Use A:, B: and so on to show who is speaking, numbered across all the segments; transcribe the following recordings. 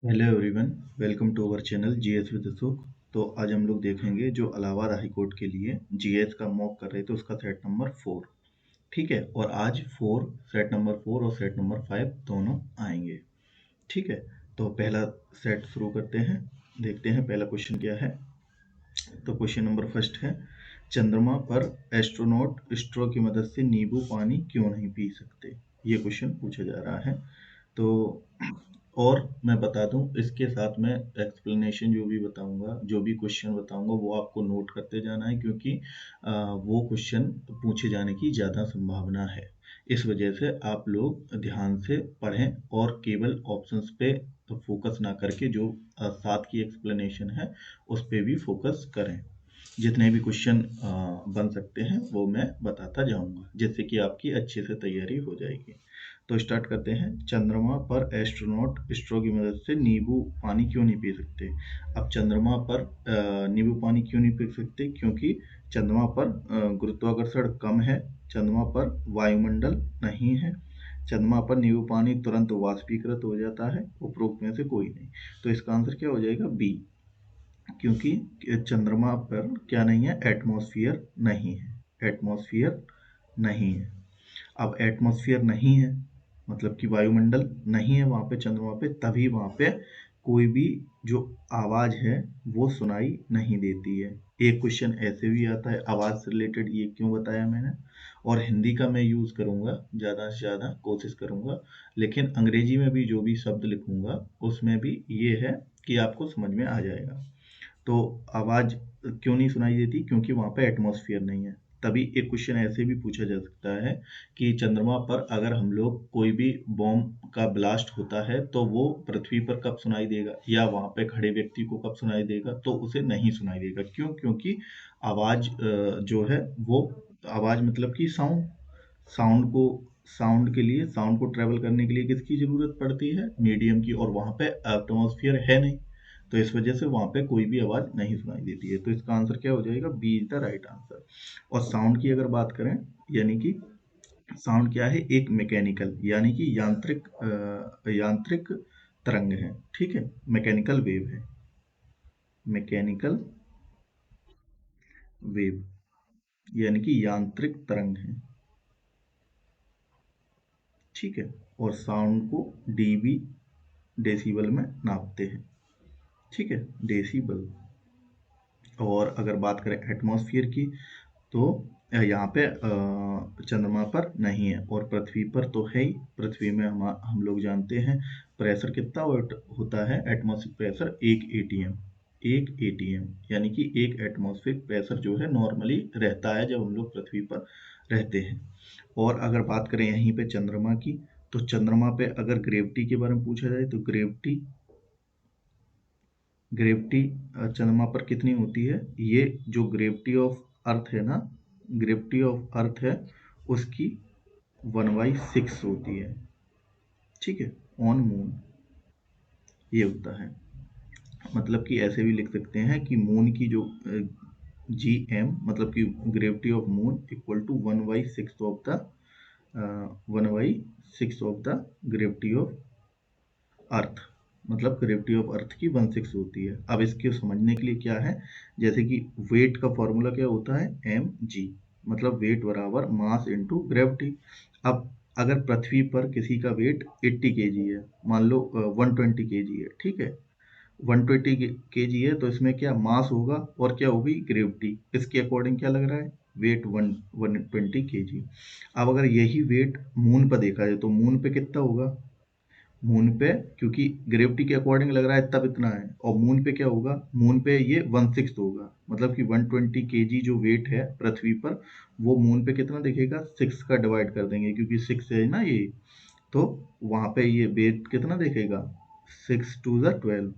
A: Hello everyone, welcome to our channel GS with Sukh. तो आज हम लोग देखेंगे जो इलाहाबाद हाई कोर्ट के लिए जीएस का मॉक कर रहे थे उसका सेट नंबर 4। ठीक है, और आज सेट नंबर 4 और सेट नंबर 5 दोनों आएंगे। ठीक है, तो पहला सेट शुरू करते हैं। देखते हैं पहला क्वेश्चन क्या है। तो क्वेश्चन नंबर फर्स्ट है, चंद्रमा पर एस्ट्रोनॉट स्ट्रॉ की मदद से नींबू पानी क्यों नहीं पी सकते। ये क्वेश्चन पूछा जा रहा है। तो और मैं बता दूं, इसके साथ में एक्सप्लेनेशन जो भी बताऊंगा, जो भी क्वेश्चन बताऊंगा वो आपको नोट करते जाना है, क्योंकि वो क्वेश्चन पूछे जाने की ज़्यादा संभावना है। इस वजह से आप लोग ध्यान से पढ़ें और केवल ऑप्शंस पे फोकस ना करके जो साथ की एक्सप्लेनेशन है उस पे भी फोकस करें। जितने भी क्वेश्चन बन सकते हैं वो मैं बताता जाऊंगा, जिससे कि आपकी अच्छे से तैयारी हो जाएगी। तो स्टार्ट करते हैं। चंद्रमा पर एस्ट्रोनॉट स्ट्रॉ की मदद से नींबू पानी क्यों नहीं पी सकते। अब चंद्रमा पर नींबू पानी क्यों नहीं पी सकते, क्योंकि चंद्रमा पर गुरुत्वाकर्षण कम है, चंद्रमा पर वायुमंडल नहीं है, चंद्रमा पर नींबू पानी तुरंत वाष्पीकृत हो जाता है, उपरोक्त में से कोई नहीं। तो इसका आंसर क्या हो जाएगा, बी। क्योंकि चंद्रमा पर क्या नहीं है, एटमॉस्फेयर नहीं है, एटमॉस्फेयर नहीं है। अब एटमॉस्फेयर नहीं है मतलब कि वायुमंडल नहीं है वहाँ पे, चंद्रमा पे, तभी वहाँ पे कोई भी जो आवाज़ है वो सुनाई नहीं देती है। एक क्वेश्चन ऐसे भी आता है आवाज़ से रिलेटेड, ये क्यों बताया मैंने। और हिंदी का मैं यूज़ करूँगा, ज़्यादा से ज़्यादा कोशिश करूँगा, लेकिन अंग्रेजी में भी जो भी शब्द लिखूँगा उसमें भी ये है कि आपको समझ में आ जाएगा। तो आवाज़ क्यों नहीं सुनाई देती, क्योंकि वहाँ पे एटमॉस्फेयर नहीं है। तभी एक क्वेश्चन ऐसे भी पूछा जा सकता है कि चंद्रमा पर अगर हम लोग कोई भी बॉम्ब का ब्लास्ट होता है तो वो पृथ्वी पर कब सुनाई देगा, या वहाँ पे खड़े व्यक्ति को कब सुनाई देगा, तो उसे नहीं सुनाई देगा। क्यों, क्योंकि आवाज़ जो है वो, आवाज़ मतलब कि साउंड, साउंड को साउंड के लिए, साउंड को ट्रेवल करने के लिए किसकी ज़रूरत पड़ती है, मीडियम की, और वहाँ पे एटमॉस्फेयर है नहीं। तो इस वजह से वहाँ पे कोई भी आवाज़ नहीं सुनाई देती है। तो इसका आंसर क्या हो जाएगा, B is the right answer. और साउंड की अगर बात करें, यानी कि साउंड क्या है, एक मैकेनिकल यानी कि यांत्रिक तरंग है। ठीक है, मैकेनिकल वेव है, मैकेनिकल वेव यानी कि यांत्रिक तरंग है। ठीक है, और साउंड को डीबी, डेसिबल में नापते हैं। ठीक है, डेसिबल। और अगर बात करें एटमॉस्फेयर की, तो यहाँ पे चंद्रमा पर नहीं है, और पृथ्वी पर तो है ही। पृथ्वी में हम लोग जानते हैं प्रेशर कितना होता है, एटमॉस्फेरिक प्रेशर 1 atm, 1 atm यानी कि एक एटमॉस्फेरिक प्रेशर जो है नॉर्मली रहता है जब हम लोग पृथ्वी पर रहते हैं। और अगर बात करें यहीं पे चंद्रमा की, तो चंद्रमा पे अगर ग्रेविटी के बारे में पूछा जाए तो ग्रेविटी, ग्रेविटी चंद्रमा पर कितनी होती है, ये जो ग्रेविटी ऑफ अर्थ है ना, ग्रेविटी ऑफ अर्थ है उसकी 1/6 होती है। ठीक है, ऑन मून ये होता है। मतलब कि ऐसे भी लिख सकते हैं कि मून की जो GM मतलब कि gravity of moon equal to 1/6 of the 1/6 of the gravity of earth. मतलब ग्रेविटी ऑफ अर्थ की 1/6 होती है। अब इसके समझने के लिए क्या है, जैसे कि वेट का फॉर्मूला क्या होता है, mg, मतलब वेट बराबर मास इनटू ग्रेविटी। अब अगर पृथ्वी पर किसी का वेट 80 kg है, मान लो 120 kg है, ठीक है, 120 kg है, तो इसमें क्या मास होगा और क्या होगी ग्रेविटी, इसके अकॉर्डिंग क्या लग रहा है, वेट 120 kg। अब अगर यही वेट मून पर देखा जाए तो मून पे कितना होगा, मून पे क्योंकि ग्रेविटी के अकॉर्डिंग लग रहा है तब इतना है, और मून पे क्या होगा, मून पे ये 1/6 होगा, मतलब कि 120 kg जो वेट है पृथ्वी पर, वो मून पे कितना दिखेगा, 6 का डिवाइड कर देंगे क्योंकि 6 है ना ये, तो वहाँ पे ये वेट कितना दिखेगा, 6 × 2 = 12,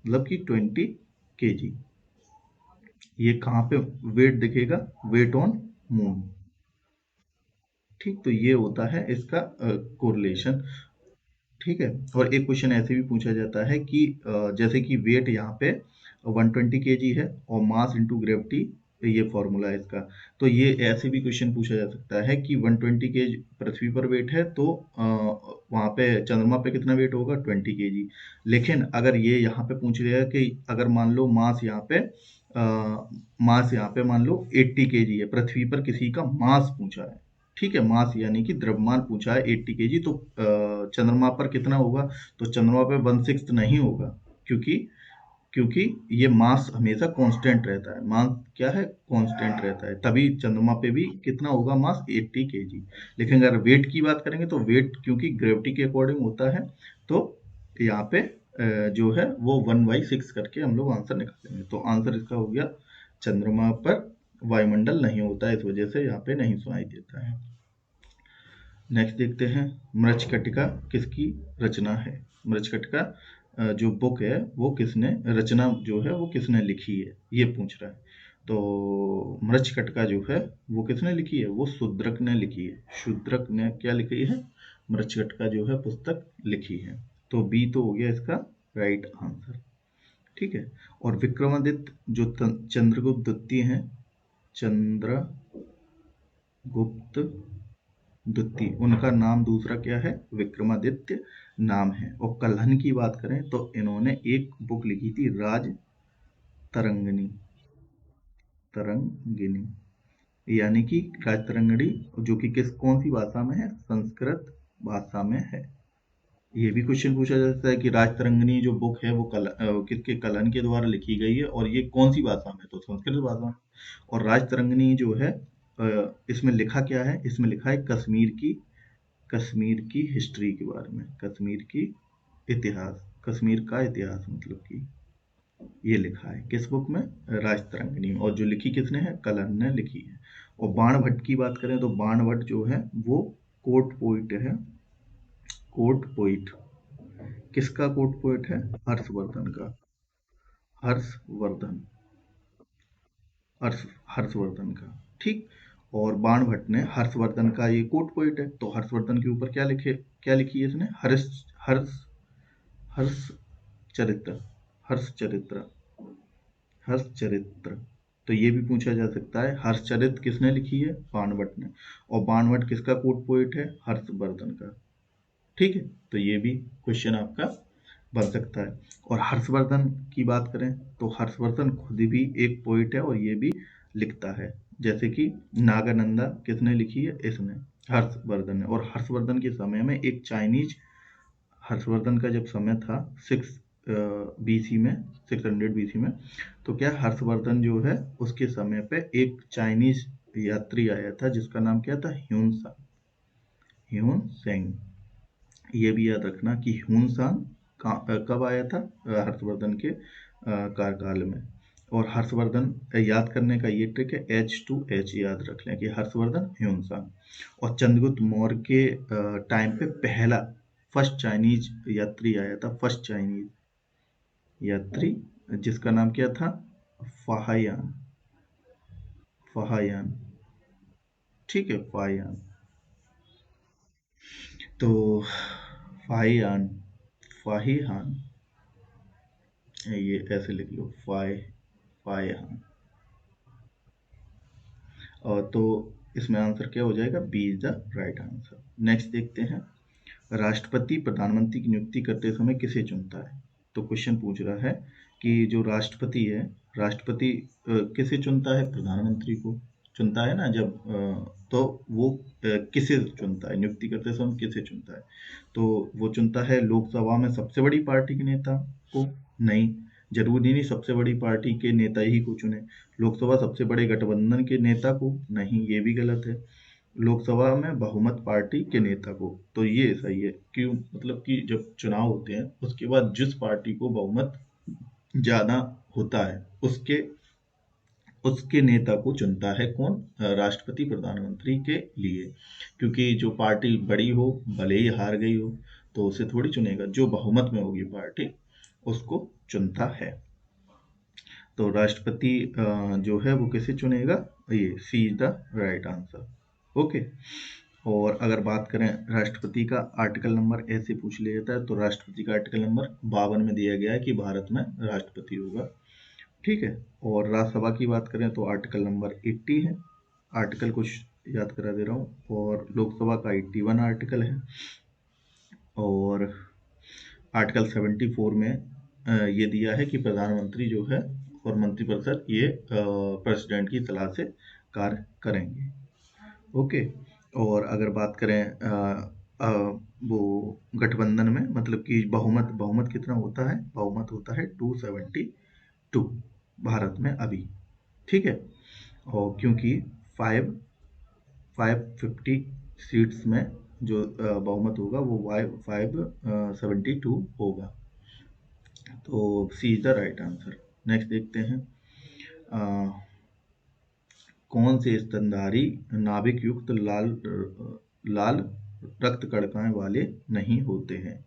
A: मतलब कि 20 kg। ये कहाँ पे वेट दिखेगा, वेट ऑन मून। ठीक, तो ये होता है इसका कोरिलेशन। ठीक है, और एक क्वेश्चन ऐसे भी पूछा जाता है कि जैसे कि वेट यहाँ पे 120 kg है और मास इनटू ग्रेविटी, ये फॉर्मूला है इसका। तो ये ऐसे भी क्वेश्चन पूछा जा सकता है कि 120 kg पृथ्वी पर वेट है, तो वहां पे चंद्रमा पे कितना वेट होगा 20 kg। लेकिन अगर ये यहाँ पे पूछ लिया कि अगर मान लो मास यहाँ पे मान लो 80 kg है, पृथ्वी पर किसी का मास पूछा है, ठीक है, मास यानी कि द्रव्यमान पूछा है 80 kg, तो चंद्रमा पर कितना होगा? तो चंद्रमा पे 1/6 नहीं होगा, क्योंकि क्योंकि ये मास हमेशा कांस्टेंट रहता है। मास क्या है? कांस्टेंट रहता है, तभी चंद्रमा पे भी कितना होगा मास? 80 kg। लेकिन अगर वेट की बात करेंगे तो वेट क्योंकि ग्रेविटी के अकॉर्डिंग होता है, तो यहाँ पे जो है वो 1/6 करके हम लोग आंसर निकालेंगे। तो आंसर इसका हो गया चंद्रमा पर वायुमंडल नहीं होता है, इस वजह से यहाँ पे नहीं सुनाई देता है। नेक्स्ट देखते हैं, मृच्छकटिका किसकी रचना है? मृच्छकटिका जो बुक है वो किसने रचना जो है वो किसने लिखी है, ये पूछ रहा है। तो मृच्छकटिका जो है वो किसने लिखी है? वो शूद्रक ने लिखी है। शूद्रक ने क्या लिखी है? मृच्छकटिका जो है पुस्तक लिखी है। तो बी तो हो गया इसका राइट आंसर, ठीक है। और विक्रमादित्य जो चंद्रगुप्त द्वितीय हैं, चंद्रगुप्त द्वितीय, उनका नाम दूसरा क्या है? विक्रमादित्य नाम है। और कल्हन की बात करें तो इन्होंने एक बुक लिखी थी, राज तरंगिणी। तरंगिणी यानी कि राज तरंगिणी, जो कि कौन सी भाषा में है? संस्कृत भाषा में है। ये भी क्वेश्चन पूछा जा सकता है कि राज तरंगिणी जो बुक है वो किसके कलहन के द्वारा लिखी गई है और ये कौन सी भाषा में? तो संस्कृत भाषा में। और राज तरंगिणी जो है इसमें लिखा क्या है? इसमें लिखा है कश्मीर की हिस्ट्री के बारे में, कश्मीर की इतिहास, कश्मीर का इतिहास मतलब कि ये लिखा है किस बुक में? राजतरंगिणी में। और जो लिखी किसने है? कलहन ने लिखी है। और बाणभट्ट की बात करें तो बाणभट्ट जो है वो कोर्ट पोइट है। कोर्ट पोइट किसका कोर्ट पोइट है? हर्षवर्धन का। हर्षवर्धन हर्षवर्धन का, ठीक। और बाणभट्ट ने हर्षवर्धन का ये कोर्ट पोइट है, तो हर्षवर्धन के ऊपर क्या लिखी है इसने? हर्ष हर्ष चरित्र, हर्ष चरित्र, हर्ष चरित्र। तो ये भी पूछा जा सकता है, हर्ष चरित्र किसने लिखी है? बाणभट्ट ने। और बाणभट्ट किसका कोट पोइट है? हर्षवर्धन का, ठीक है। तो ये भी क्वेश्चन आपका बन सकता है। और हर्षवर्धन की बात करें तो हर्षवर्धन खुद भी एक पोइट है और ये भी लिखता है। जैसे कि नागानंदा किसने लिखी है? इसने, हर्षवर्धन ने। और हर्षवर्धन के समय में एक चाइनीज, हर्षवर्धन का जब समय था 600 BC में, तो क्या हर्षवर्धन जो है उसके समय पे एक चाइनीज यात्री आया था जिसका नाम क्या था? ह्यून सेंग। ये भी याद रखना कि ह्यून सांग कब आया था? हर्षवर्धन के कार्यकाल में। और हर्षवर्धन याद करने का ये ट्रिक है, H2H याद रख लें कि हर्षवर्धन ह्यून सांग। और चंद्रगुप्त मौर्य के टाइम पे पहला फर्स्ट चाइनीज यात्री आया था, फर्स्ट चाइनीज यात्री, जिसका नाम क्या था? फाहायान। फाहायान, ठीक है, फाहायान। तो फाहियान, फाहियान, ये ऐसे लिख लो, फाहियान। और तो इसमें आंसर क्या हो जाएगा? B is the right answer. Next देखते हैं, राष्ट्रपति प्रधानमंत्री की नियुक्ति करते समय किसे चुनता है? तो क्वेश्चन पूछ रहा है कि जो राष्ट्रपति है, राष्ट्रपति किसे चुनता है? प्रधानमंत्री को चुनता है ना जब, तो वो किसे चुनता है? नियुक्ति करते समय किसे चुनता है? तो वो चुनता है लोकसभा में सबसे बड़ी पार्टी के नेता को? नहीं, जरूरी नहीं सबसे बड़ी पार्टी के नेता ही को चुने। लोकसभा सबसे बड़े गठबंधन के नेता को? नहीं, ये भी गलत है। लोकसभा में बहुमत पार्टी के नेता को, तो ये सही है। क्यों? मतलब कि जब चुनाव होते हैं उसके बाद जिस पार्टी को बहुमत ज्यादा होता है उसके उसके नेता को चुनता है कौन? राष्ट्रपति प्रधानमंत्री के लिए। क्योंकि जो पार्टी बड़ी हो, भले ही हार गई हो, तो उसे थोड़ी चुनेगा, जो बहुमत में होगी पार्टी उसको चुनता है। तो राष्ट्रपति जो है वो किसे चुनेगा? ये C is the right answer, okay. और अगर बात करें राष्ट्रपति का आर्टिकल नंबर, ऐसे पूछ लिया जाता है, तो राष्ट्रपति का आर्टिकल नंबर 52 में दिया गया है कि भारत में राष्ट्रपति होगा, ठीक है। और राज्यसभा की बात करें तो आर्टिकल नंबर 80 है। आर्टिकल कुछ याद करा दे रहा हूँ। और लोकसभा का 81 आर्टिकल है। और आर्टिकल 74 में ये दिया है कि प्रधानमंत्री जो है और मंत्रिपरिषद ये प्रेसिडेंट की सलाह से कार्य करेंगे। ओके। और अगर बात करें अ, वो गठबंधन में मतलब कि बहुमत बहुमत कितना होता है, बहुमत होता है 272 भारत में अभी। ठीक है। और क्योंकि 550 सीट्स में जो बहुमत होगा वो 572 होगा। तो C is the right answer. Next देखते हैं। अ, कौन से स्तनधारी नाभिक युक्त लाल रक्त कणिकाएं वाले नहीं होते हैं?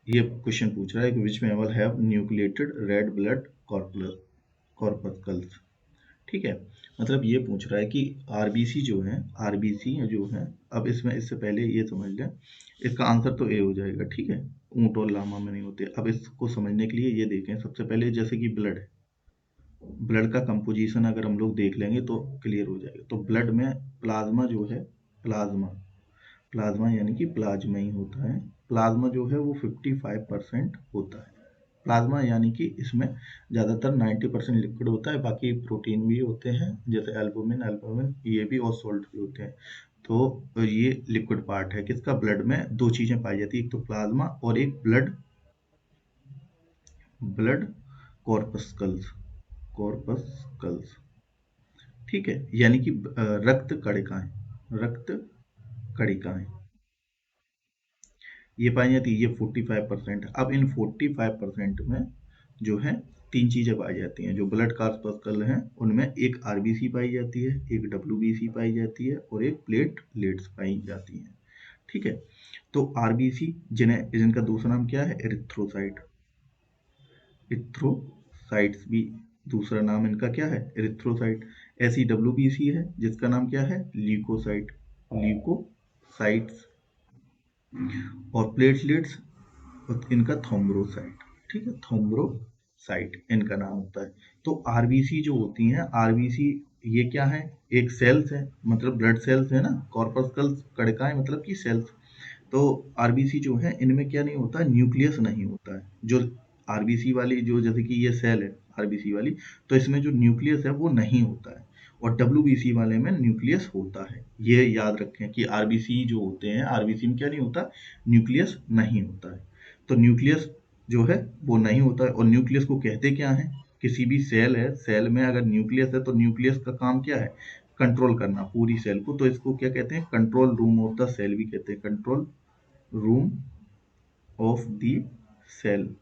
A: ये क्वेश्चन पूछ रहा है कि which mammal have nucleated red blood corpuscles. ठीक है। मतलब ये पूछ रहा है कि आरबीसी जो है, आरबीसी जो है, अब इसमें इससे पहले ये समझ लें, इसका आंसर तो ए हो जाएगा। ठीक है। ऊंट और लामा में नहीं होते। अब इसको समझने के लिए ये देखें, सबसे पहले जैसे कि ब्लड, ब्लड का कंपोजिशन अगर हम लोग देख लेंगे तो क्लियर हो जाएगा। तो ब्लड में प्लाज्मा जो है, प्लाज्मा प्लाज्मा यानी कि प्लाज्मा ही होता है। प्लाज्मा जो है वो 55% होता है। प्लाज्मा यानी कि इसमें ज़्यादातर 90% लिक्विड होता है, बाकी प्रोटीन भी होते हैं जैसे एल्बुमिन एल्बुमिन ये भी, और सॉल्ट भी होते हैं। तो ये लिक्विड पार्ट है किसका, ब्लड में दो चीज़ें पाई जाती है, एक तो प्लाज्मा और एक ब्लड ब्लड कॉर्पस्कल्स कॉर्पस्कल्स। ठीक है। यानी कि रक्त कणिकाएं, रक्त कणिकाएं ये पाई जाती है, ये 45%। अब इन 45% में जो है तीन चीजें पाई जाती हैं। जो ब्लड कॉर्पस्कल हैं उनमें एक आरबीसी पाई जाती है, एक डब्ल्यूबीसी पाई जाती है और एक प्लेटलेट्स पाई जाती हैं। ठीक है। तो आरबीसी जिनका दूसरा नाम क्या है, एरिथ्रोसाइट, इथ्रोसाइट्स भी दूसरा नाम इनका क्या है, एरिथ्रोसाइट। ऐसी डब्ल्यूबीसी है जिसका नाम क्या है, ल्यूकोसाइट, ल्यूकोसाइट्स। और प्लेटलेट्स इनका थ्रोम्बोसाइट। ठीक है, थ्रोम्बोसाइट इनका नाम होता है। तो आरबीसी जो होती हैं, आरबीसी ये क्या है, एक सेल्स है, मतलब ब्लड सेल्स है ना, कॉर्पस्कल्स कणिकाएं मतलब कि सेल्स। तो आरबीसी जो है इनमें क्या नहीं होता, न्यूक्लियस नहीं होता है। जो आरबीसी वाली जो जैसे कि ये सेल है आरबीसी वाली, तो इसमें जो न्यूक्लियस है वो नहीं होता है। और डब्ल्यूबीसी वाले में न्यूक्लियस होता है। ये याद रखें कि आरबीसी जो होते हैं, आरबीसी में क्या नहीं होता, न्यूक्लियस नहीं होता है। तो न्यूक्लियस जो है वो नहीं होता है। और न्यूक्लियस को कहते क्या है, किसी भी सेल है, सेल में अगर न्यूक्लियस है तो न्यूक्लियस का काम क्या है, कंट्रोल करना पूरी सेल को। तो इसको क्या कहते हैं, control room of the cell भी कहते हैं, control room of the cell.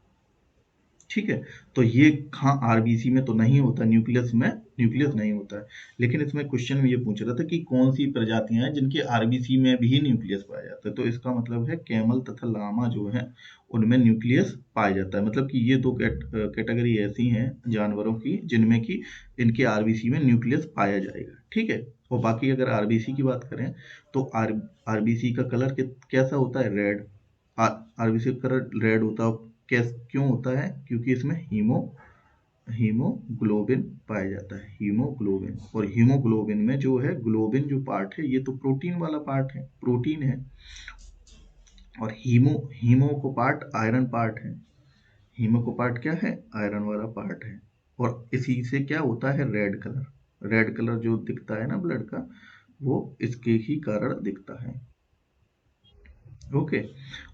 A: ठीक है। तो ये कहाँ, आरबीसी में तो नहीं होता, न्यूक्लियस में न्यूक्लियस नहीं होता है। लेकिन इसमें क्वेश्चन में ये पूछ रहा था कि कौन सी प्रजातियां हैं जिनके आरबीसी में भी न्यूक्लियस पाया जाता है। तो इसका मतलब है कैमल तथा लामा जो है उनमें न्यूक्लियस पाया जाता है। मतलब कि ये दो कैटेगरी ऐसी हैं जानवरों की जिनमें कि इनके आरबीसी में न्यूक्लियस पाया जाएगा। ठीक है। और बाकी अगर आरबीसी की बात करें तो आरबीसी का कलर कैसा होता है, रेड। आरबीसी का कलर रेड होता है। कैस क्यों होता है, क्योंकि इसमें हीमोग्लोबिन पाया जाता है, हीमोग्लोबिन। और हीमोग्लोबिन में जो है, ग्लोबिन जो पार्ट है ये तो प्रोटीन वाला पार्ट है, प्रोटीन है। और हीमो हीमो को पार्ट आयरन पार्ट है। हीमो को पार्ट क्या है, आयरन वाला पार्ट है। और इसी से क्या होता है, रेड कलर, रेड कलर जो दिखता है ना ब्लड का, वो इसके ही कारण दिखता है। ओके।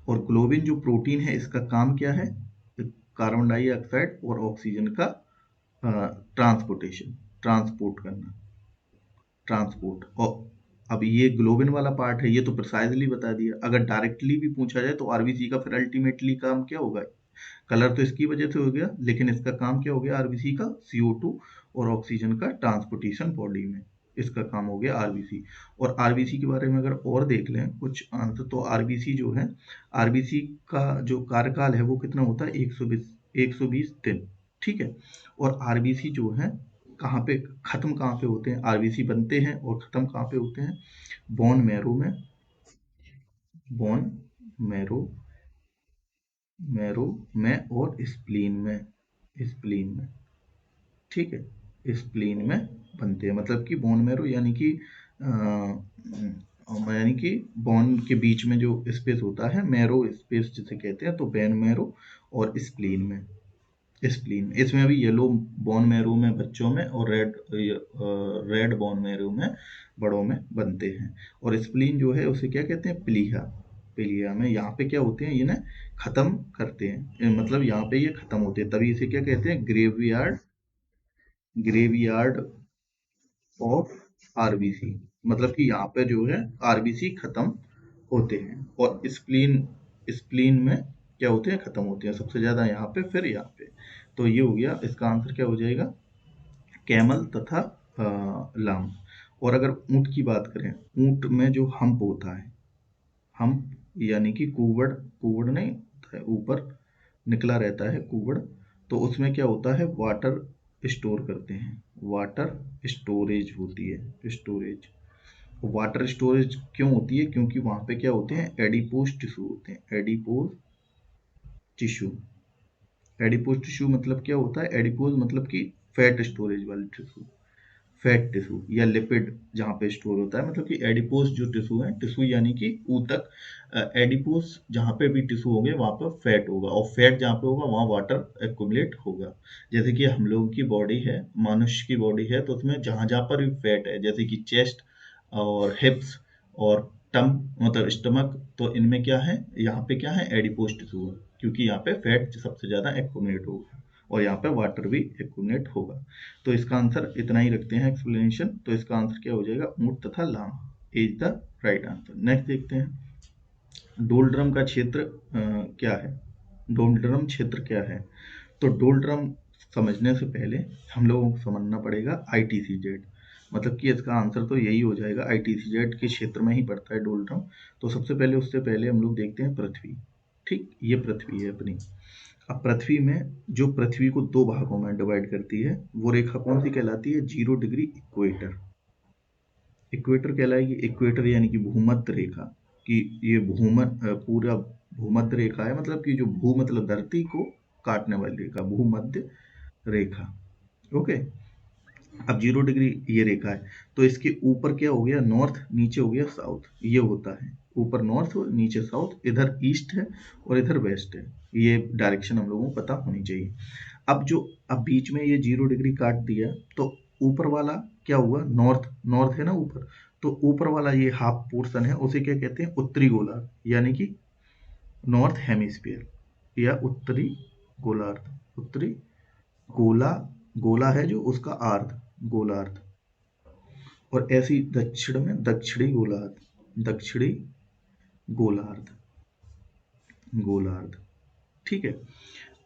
A: और ग्लोबिन जो प्रोटीन है इसका काम क्या है, कार्बन डाइऑक्साइड और ऑक्सीजन का ट्रांसपोर्टेशन, ट्रांसपोर्ट करना, ट्रांसपोर्ट। और अब ये ग्लोबिन वाला पार्ट है, ये तो प्रिसाइजली बता दिया। अगर डायरेक्टली भी पूछा जाए तो आरबीसी का फिर अल्टीमेटली काम क्या होगा, कलर तो इसकी वजह से हो गया, लेकिन इसका काम क्या हो गया आरबीसी का, CO2 और ऑक्सीजन का ट्रांसपोर्टेशन बॉडी में, इसका काम हो गया आरबीसी। और आरबीसी के बारे में अगर और देख लें कुछ आंसर, तो आरबीसी जो है, आरबीसी का जो कार्यकाल है वो कितना होता है, 120 दिन। ठीक है। और आरबीसी जो है कहाँ पे खत्म, कहाँ पे होते हैं, आरबीसी बनते हैं और खत्म कहाँ पे होते हैं, बोन मैरो में, बोन मैरो मैरो में और स्प्लीन में, स्प्लीन में। ठीक है, स्प्लीन में बनते हैं। मतलब कि बोन मैरो यानी कि यानी कि बोन के बीच में जो स्पेस होता है, मैरो स्पेस जिसे कहते हैं, तो बेन मैरो और स्प्लीन इसमें भी येलो बोन मैरो में बच्चों में और रेड बोन मैरो में बड़ों में बनते हैं। और स्प्लीन जो है उसे क्या कहते हैं, प्लीहा। प्लीहा में यहाँ पे क्या होते हैं, ये ना खत्म करते हैं, मतलब यहाँ पे ये खत्म होते हैं, तभी इसे क्या कहते हैं, ग्रेवयार्ड ऑफ आरबीसी। मतलब कि यहाँ पे जो है आरबीसी खत्म होते हैं। और स्प्लीन स्प्लीन में क्या होते हैं, खत्म होते हैं सबसे ज्यादा यहाँ पे, फिर यहाँ पे। तो ये हो गया, इसका आंसर क्या हो जाएगा, कैमल तथा लाम। और अगर ऊंट की बात करें, ऊंट में जो हम्प होता है, हम्प यानी कि कुवड़, कुवड़ नहीं होता है, ऊपर निकला रहता है कुवड़, तो उसमें क्या होता है, वाटर स्टोर करते हैं, वाटर स्टोरेज होती है, स्टोरेज। वाटर स्टोरेज क्यों होती है, क्योंकि वहां पे क्या होते हैं, एडिपोज टिश्यू होते हैं, एडिपोज टिश्यू। एडिपोज टिश्यू मतलब क्या होता है, एडिपोज मतलब कि फैट स्टोरेज वाले टिश्यू, फैट टिश्यू या लिपिड जहाँ पे स्टोर होता है, मतलब कि एडिपोज जो टिश्यू है, टिश्यू यानी कि ऊतक, एडिपोज जहाँ पे भी टिश्यू होंगे वहाँ पर फैट होगा, और फैट जहाँ पे होगा वहाँ वाटर एक्युमुलेट होगा। जैसे कि हम लोगों की बॉडी है, मनुष्य की बॉडी है, तो उसमें जहाँ जहाँ पर भी फैट है, जैसे कि चेस्ट और हिप्स और टम मतलब स्टमक, तो इनमें क्या है, यहाँ पे क्या है, एडिपोज टिश्यू है, क्योंकि यहाँ पे फैट सबसे ज्यादा एक्युमुलेट होगा और यहाँ पे वाटर भी एक्युमुलेट होगा। तो इसका आंसर इतना ही रखते हैं एक्सप्लेनेशन। तो इसका आंसर क्या हो जाएगा, ऊंट तथा लाम is the right answer. Next देखते हैं, डोलड्रम का क्षेत्र क्या है, डोलड्रम क्षेत्र क्या है। तो डोलड्रम समझने से पहले हम लोगों को समझना पड़ेगा आईटीसीजेड, मतलब कि इसका आंसर तो यही हो जाएगा, आईटीसीजेड के क्षेत्र में ही पड़ता है डोलड्रम। तो सबसे पहले, उससे पहले हम लोग देखते हैं पृथ्वी। ठीक, ये पृथ्वी है अपनी। अब पृथ्वी में जो पृथ्वी को दो भागों में डिवाइड करती है, वो रेखा कौन सी कहलाती है, 0 डिग्री इक्वेटर। इक्वेटर कहलाएगी, इक्वेटर यानी कि भूमध्य रेखा, कि ये भूमध्य पूरा भूमध्य रेखा है, मतलब कि जो भू मतलब धरती को काटने वाली रेखा, भूमध्य रेखा। ओके। अब 0 डिग्री ये रेखा है, तो इसके ऊपर क्या हो गया, नॉर्थ, नीचे हो गया साउथ, ये होता है, ऊपर नॉर्थ और नीचे साउथ, इधर ईस्ट है और इधर वेस्ट है, ये डायरेक्शन हम लोगों को पता होनी चाहिए। अब जो, अब बीच में ये 0 डिग्री काट दिया, तो ऊपर वाला क्या हुआ, नॉर्थ, नॉर्थ है ना ऊपर, तो ऊपर वाला ये हाफ पोर्शन है, उसे क्या कहते हैं, उत्तरी गोलार्ध, यानी कि नॉर्थ हेमिस्फीयर या उत्तरी गोलार्ध, उत्तरी गोला, गोला है जो उसका अर्ध, गोलार्ध। और ऐसी दक्षिण में दक्षिणी गोलार्ध, दक्षिणी गोलार्ध, गोलार्ध। ठीक है।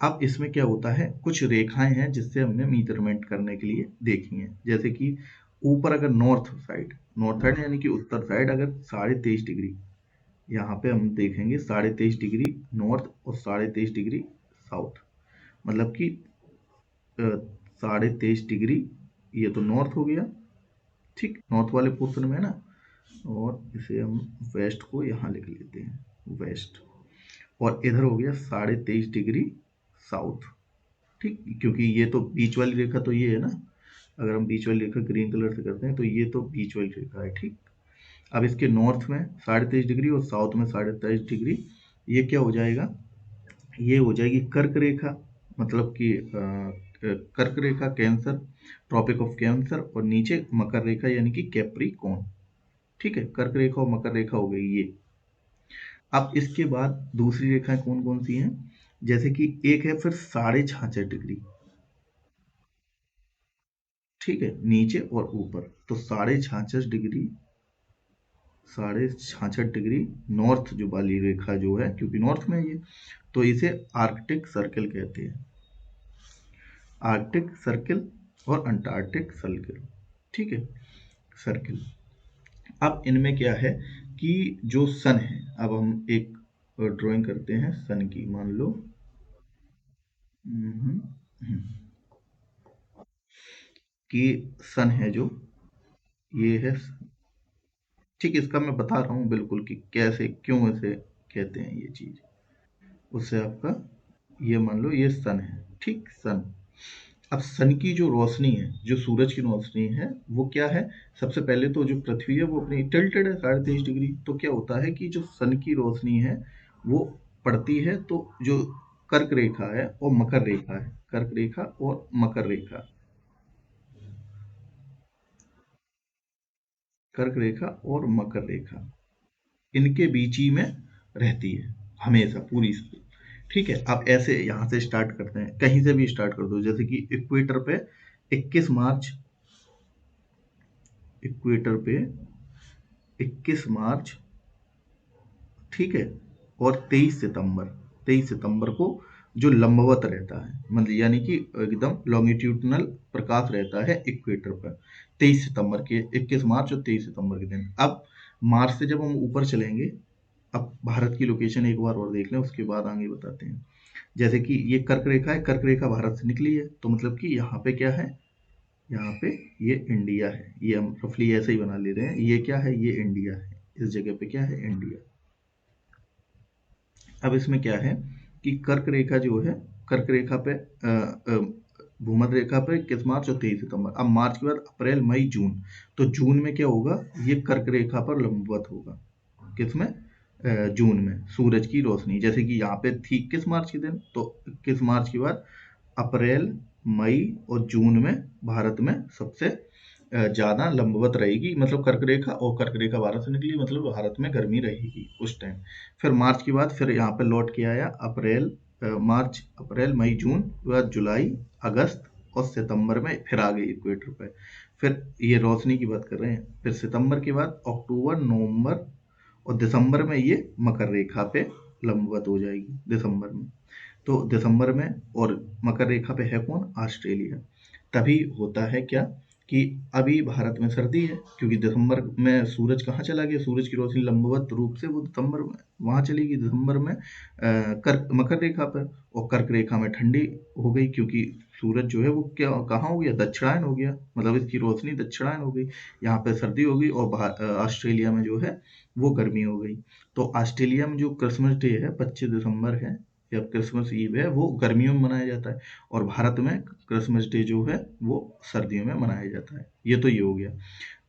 A: अब इसमें क्या होता है, कुछ रेखाएं हैं जिससे हमने मीजरमेंट करने के लिए देखी हैं, जैसे कि ऊपर अगर नॉर्थ साइड, नॉर्थ साइड यानी कि उत्तर साइड, अगर 23.5 डिग्री, यहाँ पे हम देखेंगे 23.5 डिग्री नॉर्थ और 23.5 डिग्री साउथ, मतलब कि 23.5 डिग्री, ये तो नॉर्थ हो गया, ठीक, नॉर्थ वाले पोर्शन में है ना। और इसे हम वेस्ट को यहाँ लिख लेते हैं, वेस्ट। और इधर हो गया 23.5 डिग्री साउथ, ठीक, क्योंकि ये तो बीच वाली रेखा तो ये है ना, अगर हम बीच वाली रेखा ग्रीन कलर से करते हैं तो ये तो बीच वाली रेखा है, ठीक। अब इसके नॉर्थ में 23.5 डिग्री और साउथ में 23.5 डिग्री, ये क्या हो जाएगा, ये हो जाएगी कर्क रेखा, मतलब कि कर्क रेखा, कैंसर, ट्रॉपिक ऑफ कैंसर, और नीचे मकर रेखा यानी कि कैप्रिकॉर्न। ठीक है, कर्क रेखा और मकर रेखा हो गई ये। अब इसके बाद दूसरी रेखाएं कौन कौन सी हैं, जैसे कि एक है फिर 66.5 डिग्री, ठीक है, नीचे और ऊपर, तो 66.5 डिग्री, 66.5 डिग्री नॉर्थ जो वाली रेखा जो है, क्योंकि नॉर्थ में है ये, तो इसे आर्कटिक सर्कल कहते हैं, आर्कटिक सर्किल और अंटार्कटिक सर्किल, ठीक है, सर्किल। अब इनमें क्या है कि जो सन है, अब हम एक ड्राइंग करते हैं सन की, मान लो, हम्म, हम्म, कि सन है जो, ये है, ठीक, इसका मैं बता रहा हूँ बिल्कुल कि कैसे क्यों इसे कहते हैं ये चीज, उससे आपका, ये मान लो ये सन है, ठीक, सन। अब सन की जो रोशनी है, जो सूरज की रोशनी है, वो क्या है, सबसे पहले तो जो पृथ्वी है वो अपनी टिल्टेड है 23.5 डिग्री। तो क्या होता है कि जो सन की रोशनी है वो पड़ती है, तो जो कर्क रेखा है और मकर रेखा है, कर्क रेखा और मकर रेखा, कर्क रेखा और मकर रेखा, इनके बीच ही में रहती है हमेशा पूरी। ठीक है, आप ऐसे यहाँ से स्टार्ट करते हैं, कहीं से भी स्टार्ट कर दो, जैसे कि इक्वेटर पे 21 मार्च, इक्वेटर पे 21 मार्च, ठीक है, और 23 सितंबर, 23 सितंबर को जो लंबवत रहता है, मतलब यानी कि एकदम लॉन्गिट्यूडनल प्रकाश रहता है इक्वेटर पर, 23 सितंबर के, 21 मार्च और 23 सितंबर के दिन। अब मार्च से जब हम ऊपर चलेंगे, अब भारत की लोकेशन एक बार और देख लें, उसके बाद आगे बताते हैं। जैसे कि ये कर्क रेखा है, कर्क रेखा भारत से निकली है, तो मतलब कि यहाँ पे क्या है, यहाँ पे ये इंडिया है, ये हम रफली ऐसे ही बना ले रहे हैं, ये क्या है, ये इंडिया है, इस जगह पे क्या है, इंडिया। अब इसमें क्या है कि कर्क रेखा जो है, कर्क रेखा पे भूमध्य रेखा पे 21 मार्च और 23 सितंबर। अब मार्च के बाद अप्रैल मई जून, तो जून में क्या होगा, ये कर्क रेखा पर लंबवत होगा, किसमें, जून में सूरज की रोशनी, जैसे कि यहाँ पे थी 21 मार्च के दिन, तो 21 मार्च के बाद अप्रैल मई और जून में भारत में सबसे ज़्यादा लंबवत रहेगी, मतलब कर्क रेखा, और कर्क रेखा भारत से निकली, मतलब भारत में गर्मी रहेगी उस टाइम। फिर मार्च के बाद फिर यहाँ पे लौट के आया अप्रैल, मार्च अप्रैल मई जून के बाद जुलाई अगस्त और सितंबर में फिर आ गई इक्वेटर पे। फिर ये रोशनी की बात कर रहे हैं, फिर सितंबर के बाद अक्टूबर नवंबर और दिसंबर में ये मकर रेखा पे लंबवत हो जाएगी, दिसंबर में। तो दिसंबर में, और मकर रेखा पे है कौन, ऑस्ट्रेलिया। तभी होता है क्या कि अभी भारत में सर्दी है, क्योंकि दिसंबर में सूरज कहाँ चला गया, सूरज की रोशनी लंबवत रूप से वो दिसंबर में वहां चलेगी, दिसंबर में कर्क मकर रेखा पर, और कर्क रेखा में ठंडी हो गई, क्योंकि सूरज जो है वो क्या कहाँ हो गया, दक्षिणायन हो गया, मतलब इसकी रोशनी दक्षिणायन हो गई, यहाँ पे सर्दी हो गई, और ऑस्ट्रेलिया में जो है वो गर्मी हो गई। तो ऑस्ट्रेलिया में जो क्रिसमस डे है 25 दिसंबर है, या क्रिसमस ईव है, वो गर्मियों में मनाया जाता है, और भारत में क्रिसमस डे जो है वो सर्दियों में मनाया जाता है। ये तो ये हो गया।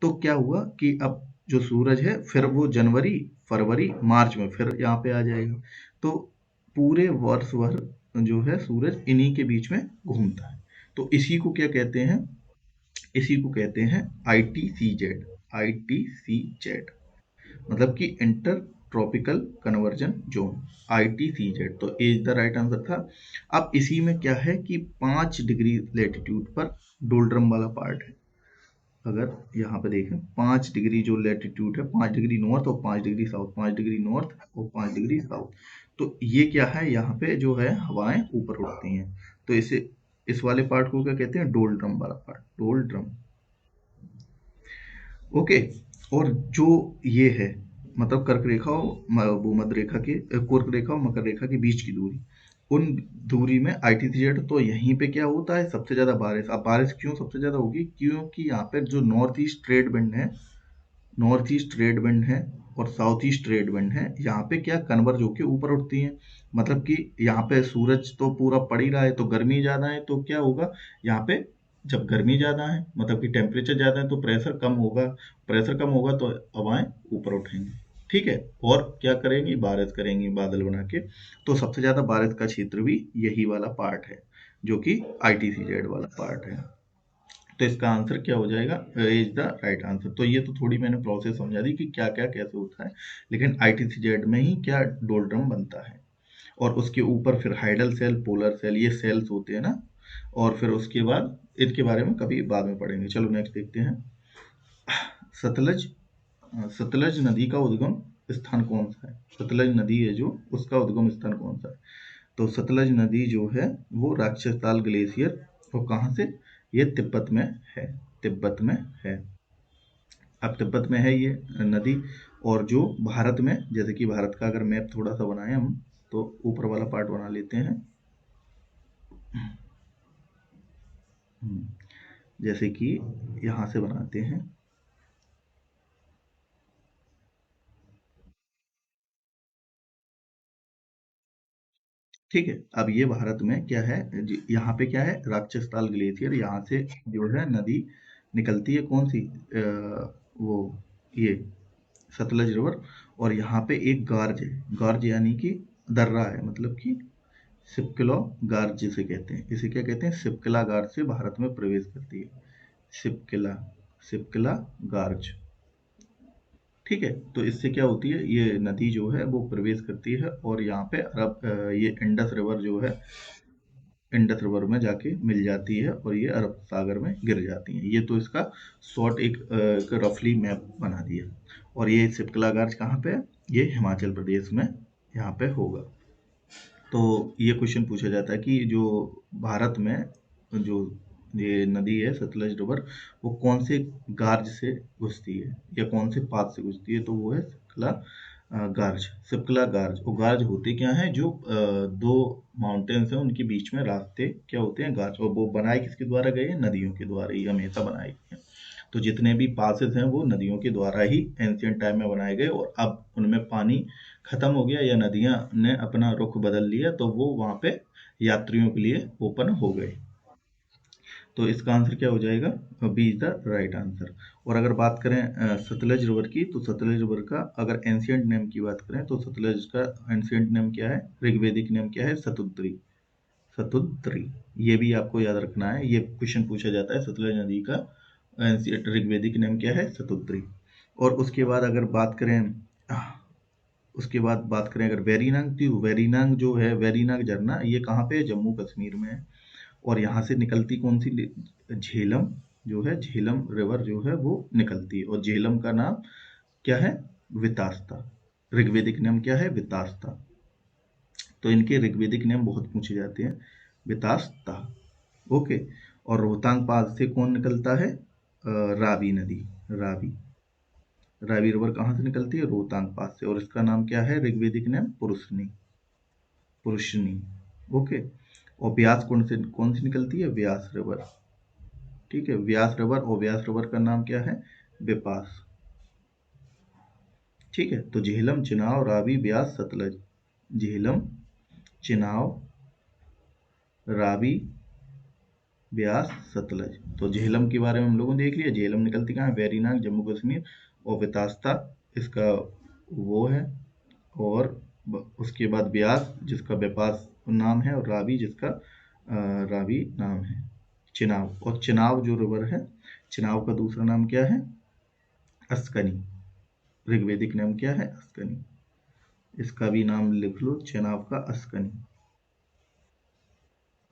A: तो क्या हुआ कि अब जो सूरज है फिर वो जनवरी फरवरी मार्च में फिर यहाँ पे आ जाएगा, तो पूरे वर्ष भर जो है सूरज इन्हीं के बीच में घूमता है। तो इसी को क्या कहते हैं, इसी को कहते हैं ITCZ, ITCZ, मतलब कि inter tropical conversion zone, ITCZ, तो ए इज द राइट आंसर था। अब इसी में क्या है कि 5 डिग्री लेटीट्यूड पर डोल्ड्रम वाला पार्ट है। अगर यहाँ पे देखें 5 डिग्री जो लेटीट्यूड है, 5 डिग्री नॉर्थ और 5 डिग्री साउथ, 5 डिग्री नॉर्थ और 5 डिग्री साउथ, तो ये क्या है, यहाँ पे जो है हवाएं ऊपर उठती हैं, तो इसे, इस वाले पार्ट को क्या कहते हैं, डोल्ड्रम वाला पार्ट, डोल्ड्रम। ओके। और जो ये है, मतलब कर्क रेखा और भूमध्य रेखा के, कर्क रेखा और मकर रेखा के बीच की दूरी, उन दूरी में ITCZ, तो यहीं पे क्या होता है, सबसे ज्यादा बारिश। अब बारिश क्यों सबसे ज्यादा होगी, क्योंकि यहाँ पे जो नॉर्थ ईस्ट ट्रेड विंड है, नॉर्थ ईस्ट ट्रेड विंड है और साउथ ईस्ट ट्रेड विंड है, यहाँ पे क्या कन्वर्ज होके ऊपर उठती हैं, मतलब कि यहाँ पे सूरज तो पूरा पड़ ही रहा है, तो गर्मी ज्यादा है, तो क्या होगा, यहाँ पे जब गर्मी ज्यादा है, मतलब कि टेम्परेचर ज्यादा है, तो प्रेशर कम होगा, प्रेशर कम होगा तो हवाएं ऊपर उठेंगी, ठीक है, और क्या करेंगी, बारिश करेंगी बादल बना के। तो सबसे ज्यादा बारिश का क्षेत्र भी यही वाला पार्ट है, जो कि ITCZ वाला पार्ट है। तो इसका आंसर क्या हो जाएगा, इज द राइट आंसर। तो ये तो थोड़ी मैंने प्रोसेस समझा दी कि क्या क्या कैसे होता है, लेकिन ITCZ में ही क्या डोल्ड्रम बनता है, और उसके ऊपर फिर हाइडल सेल, पोलर सेल, ये सेल्स होते हैं ना, और फिर उसके बाद इनके बारे में कभी बाद में पढ़ेंगे। चलो नेक्स्ट देखते हैं। सतलज, सतलज नदी का उद्गम स्थान कौन सा है, सतलज नदी है जो, उसका उद्गम स्थान कौन सा है। तो सतलज नदी जो है वो राक्षसताल ग्लेशियर, और कहाँ से, ये तिब्बत में है, तिब्बत में है। अब तिब्बत में है ये नदी, और जो भारत में, जैसे कि भारत का अगर मैप थोड़ा सा बनाए हम, तो ऊपर वाला पार्ट बना लेते हैं। जैसे कि यहाँ से बनाते हैं, ठीक है। अब ये भारत में क्या है, यहाँ पे क्या है, राक्षसताल ग्लेशियर, यहाँ से जो है नदी निकलती है, कौन सी, वो ये सतलज रिवर। और यहाँ पे एक गार्ज है, गार्ज यानी कि दर्रा है, मतलब कि सिपकिलो गार्ज जिसे कहते हैं, इसे क्या कहते हैं, सिपकिला गार्ज से भारत में प्रवेश करती है। सिपकिला, सिपकिला गार्ज। ठीक है, तो इससे क्या होती है, ये नदी जो है वो प्रवेश करती है और यहाँ पे ये इंडस रिवर जो है, इंडस रिवर में जाके मिल जाती है और ये अरब सागर में गिर जाती है। ये तो इसका शॉर्ट एक रफली मैप बना दिया। और ये सिपकला गार्ज कहाँ पे है, ये हिमाचल प्रदेश में यहाँ पे होगा। तो ये क्वेश्चन पूछा जाता है कि जो भारत में जो ये नदी है सतलज रिवर, वो कौन से गार्ज से घुसती है या कौन से पाथ से घुसती है, तो वो है सिपकला गार्ज, सिपकला गार्ज। और गार्ज होते क्या हैं, जो दो माउंटेन्स हैं उनके बीच में रास्ते क्या होते हैं, गार्ज। और वो बनाए किसके द्वारा गए हैं, नदियों के द्वारा ही हमेशा बनाए गए हैं। तो जितने भी पासेस हैं वो नदियों के द्वारा ही एंशियंट टाइम में बनाए गए, और अब उनमें पानी खत्म हो गया या नदियां ने अपना रुख बदल लिया, तो वो वहां पे यात्रियों के लिए ओपन हो गए। तो इसका आंसर क्या हो जाएगा, B is the right answer. और अगर बात करें सतलज रिवर की, तो सतलज रिवर का अगर एंशियंट नेम की बात करें तो सतलज का एंशियंट नेम क्या है, ऋग्वेदिक नेम क्या है, सतुद्री। सतुद्री, ये भी आपको याद रखना है, ये क्वेश्चन पूछा जाता है, सतलज नदी का ऋग्वेदिक नेम क्या है, सतुद्री। और उसके बाद अगर बात करें, उसके बाद बात करें अगर वेरीनाग की, वेरीनाग जो है, वेरीनाग झरना, ये कहाँ पे है, जम्मू कश्मीर में है। और यहाँ से निकलती कौन सी, झेलम जो है, झेलम रिवर जो है वो निकलती है। और झेलम का नाम क्या है, वितास्ता। ऋग्वेदिक नाम क्या है, वितास्ता। तो इनके ऋग्वेदिक नाम बहुत पूछे जाते हैं, वितास्ता। ओके। और रोहतांग पास से कौन निकलता है, रावी नदी, रावी। रावी रिवर कहाँ से निकलती है, रोहतांग पास से, और इसका नाम क्या है, ऋग्वेदिक नाम पुरुषनी, पुरुषनी। ओके। और ब्यास कौन सी निकलती है, व्यास रिवर। ठीक है, व्यास रिवर, और व्यास रिवर का नाम क्या है, बिपास। ठीक है, तो झेलम, चिनाव, रावी, ब्यास, सतलज। झेलम, चिनाव, रावी, ब्यास, सतलज। तो झेलम के बारे में हम लोगों ने देख लिया, झेलम निकलती कहाँ है, वेरीनाग, जम्मू कश्मीर। और वितास्ता इसका वो है। और उसके बाद ब्यास जिसका बेपास नाम है, और रावी जिसका रावी नाम है। चिनाव, और चिनाव जो रिवर है, चिनाव का दूसरा नाम क्या है, अस्कनी। ऋग्वेदिक नाम क्या है, अस्कनी। इसका भी नाम लिख लो, चिनाव का अस्कनी,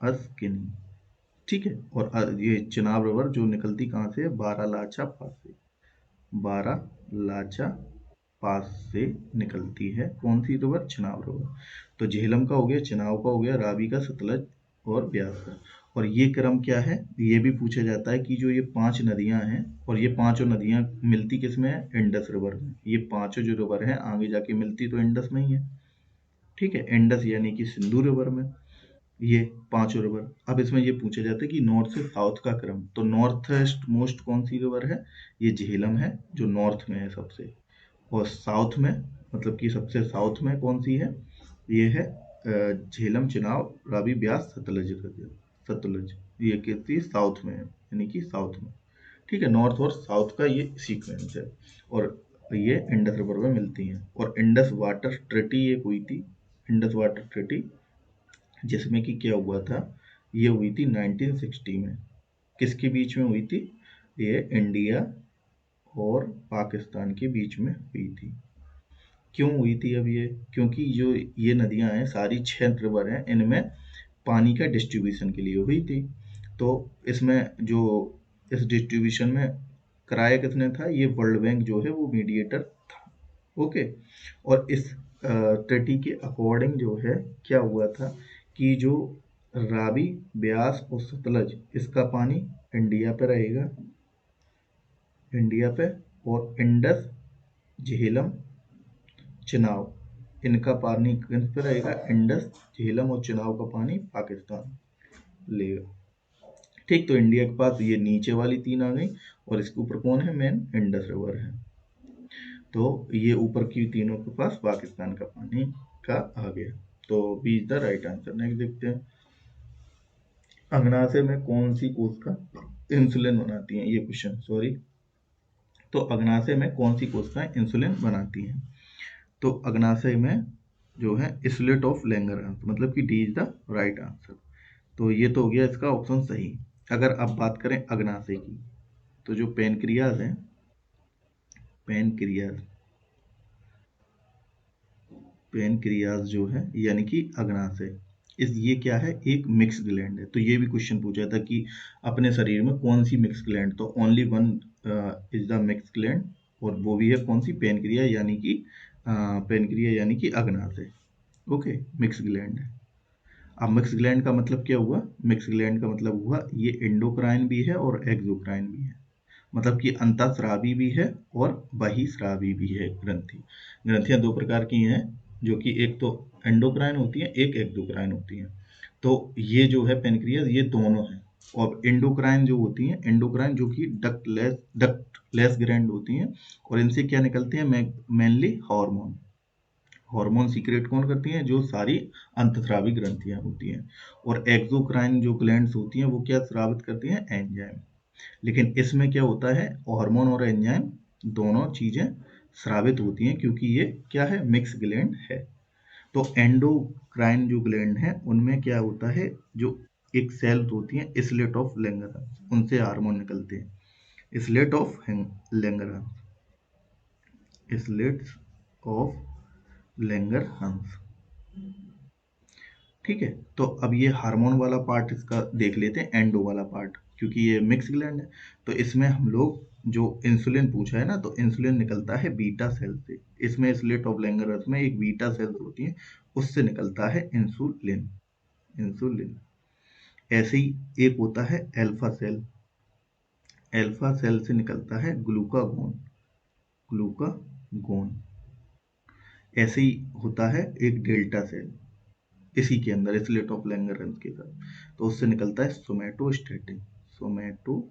A: अस्किनी। ठीक है। और ये चिनाब रिवर जो निकलती कहाँ से है, बारालाचा पास से, बारालाचा पास से निकलती है, कौन सी रिवर, चिनाब रिवर। तो झेलम का हो गया, चिनाब का हो गया, रावी का, सतलज और ब्यास का। और ये क्रम क्या है, ये भी पूछा जाता है कि जो ये 5 नदियां हैं, और ये पांचों नदियां मिलती किस में है, इंडस रिवर में। ये पांचों जो रिवर हैं आगे जाके मिलती तो इंडस में ही है। ठीक है, इंडस यानी कि सिंधु रिवर में, ये पांचों रिवर। अब इसमें ये पूछा जाता है कि नॉर्थ से साउथ का क्रम, तो नॉर्थ मोस्ट कौन सी रिवर है, ये झेलम है जो नॉर्थ में है सबसे। और साउथ में, मतलब कि सबसे साउथ में कौन सी है, ये है झेलम, चिनाब, रावी, ब्यास, सतलज। सतलज ये कितनी साउथ में है, यानी कि साउथ में। ठीक है, नॉर्थ और साउथ का ये सीक्वेंस है। और ये इंडस रिवर में मिलती हैं। और इंडस वाटर ट्रीटी एक हुई थी, इंडस वाटर ट्रीटी, जिसमें कि क्या हुआ था, ये हुई थी 1960 में। किसके बीच में हुई थी, ये इंडिया और पाकिस्तान के बीच में हुई थी। क्यों हुई थी, अब ये, क्योंकि जो ये नदियां हैं सारी 6 रिवर हैं, इनमें पानी का डिस्ट्रीब्यूशन के लिए हुई थी। तो इसमें जो इस डिस्ट्रीब्यूशन में कराया किसने था, ये वर्ल्ड बैंक जो है वो मीडिएटर था। ओके। और इस ट्रीटी के अकॉर्डिंग जो है क्या हुआ था, कि जो रावी, ब्यास और सतलज, इसका पानी इंडिया पे रहेगा, इंडिया पे। और इंडस, झेलम, चिनाब, इनका पानी किस पे रहेगा, इंडस, झेलम और चिनाब का पानी पाकिस्तान लेगा। ठीक, तो इंडिया के पास ये नीचे वाली 3 आ गई, और इसके ऊपर कौन है, मेन इंडस रिवर है। तो ये ऊपर की तीनों के पास पाकिस्तान का पानी का आ गया। तो B is the right answer. Next देखते हैं, अग्नाशय में कौन सी कोशिका इंसुलिन बनाती है, ये क्वेश्चन सॉरी। तो अग्नाशय में कौन सी कोशिकाएं इंसुलिन बनाती हैं? तो अग्नाशय में जो है स्लेट ऑफ लैंगरहंस, मतलब कि D is the right answer. तो ये तो हो गया इसका ऑप्शन सही। अगर अब बात करें अग्नाशय की, तो जो पेनक्रियाज है, पेनक्रियाज पेनक्रियाज जो है यानी कि अग्नाशय, इस ये क्या है, एक मिक्स ग्लैंड है। तो ये भी क्वेश्चन पूछा था कि अपने शरीर में कौन सी मिक्स ग्लैंड, तो only one is the mix gland, और वो भी है कौन सी, पेनक्रिया यानी कि पेनक्रिया यानी कि अग्नाशय। ओके, मिक्स ग्लैंड है। अब मिक्स ग्लैंड का मतलब क्या हुआ, मिक्स ग्लैंड का मतलब हुआ ये एंडोक्राइन भी है और एक्सोक्राइन भी है, मतलब कि अंतःस्रावी भी है और बहिस्रावी भी है ग्रंथि। ग्रंथियां दो प्रकार की हैं, जो कि एक तो एंडोक्राइन होती है, एक एक्सोक्राइन होती है। तो ये जो है पेनक्रियास, ये दोनों है। और एंडोक्राइन जो होती हैं, एंडोक्राइन जो कि डक्टलेस ग्लैंड होती हैं, और इनसे क्या निकलते हैं, मेनली हार्मोन। हार्मोन सीक्रेट कौन करती हैं, जो सारी अंतस्रावी ग्रंथियां होती हैं। और एक्सोक्राइन जो ग्लैंड्स होती हैं वो क्या स्रावित करती हैं, एंजाइम। लेकिन इसमें क्या होता है, हार्मोन और एंजाइम दोनों चीजें स्रावित होती हैं, क्योंकि ये क्या है, मिक्स ग्लैंड है। तो एंडोक्राइन जो ग्लैंड है उनमें क्या होता है, जो एक सेल होती है स्लेट ऑफ लैंगरहंस, उनसे हार्मोन निकलते हैं, slate of Langerhans, slates of Langerhans. ठीक है, तो अब ये हार्मोन वाला पार्ट इसका देख लेते हैं, एंडो वाला पार्ट, क्योंकि ये मिक्स ग्लैंड है। तो इसमें हम लोग जो इंसुलिन पूछा है ना, तो इंसुलिन निकलता है बीटा सेल से। इसमें स्लेट ऑफ लैंगरहंस में एक बीटा सेल होती है, उससे निकलता है इंसुलिन। इंसुलिन ऐसे ही एक होता है एल्फा सेल, एल्फा सेल से निकलता है ग्लूकागोन, ग्लूकागोन। ऐसे ही होता है एक डेल्टा सेल, इसी के अंदर स्लेट ऑफ लैंगरहंस के साथ, तो उससे निकलता है सोमैटोस्टेटिन, सोमैटोस्टेटिन।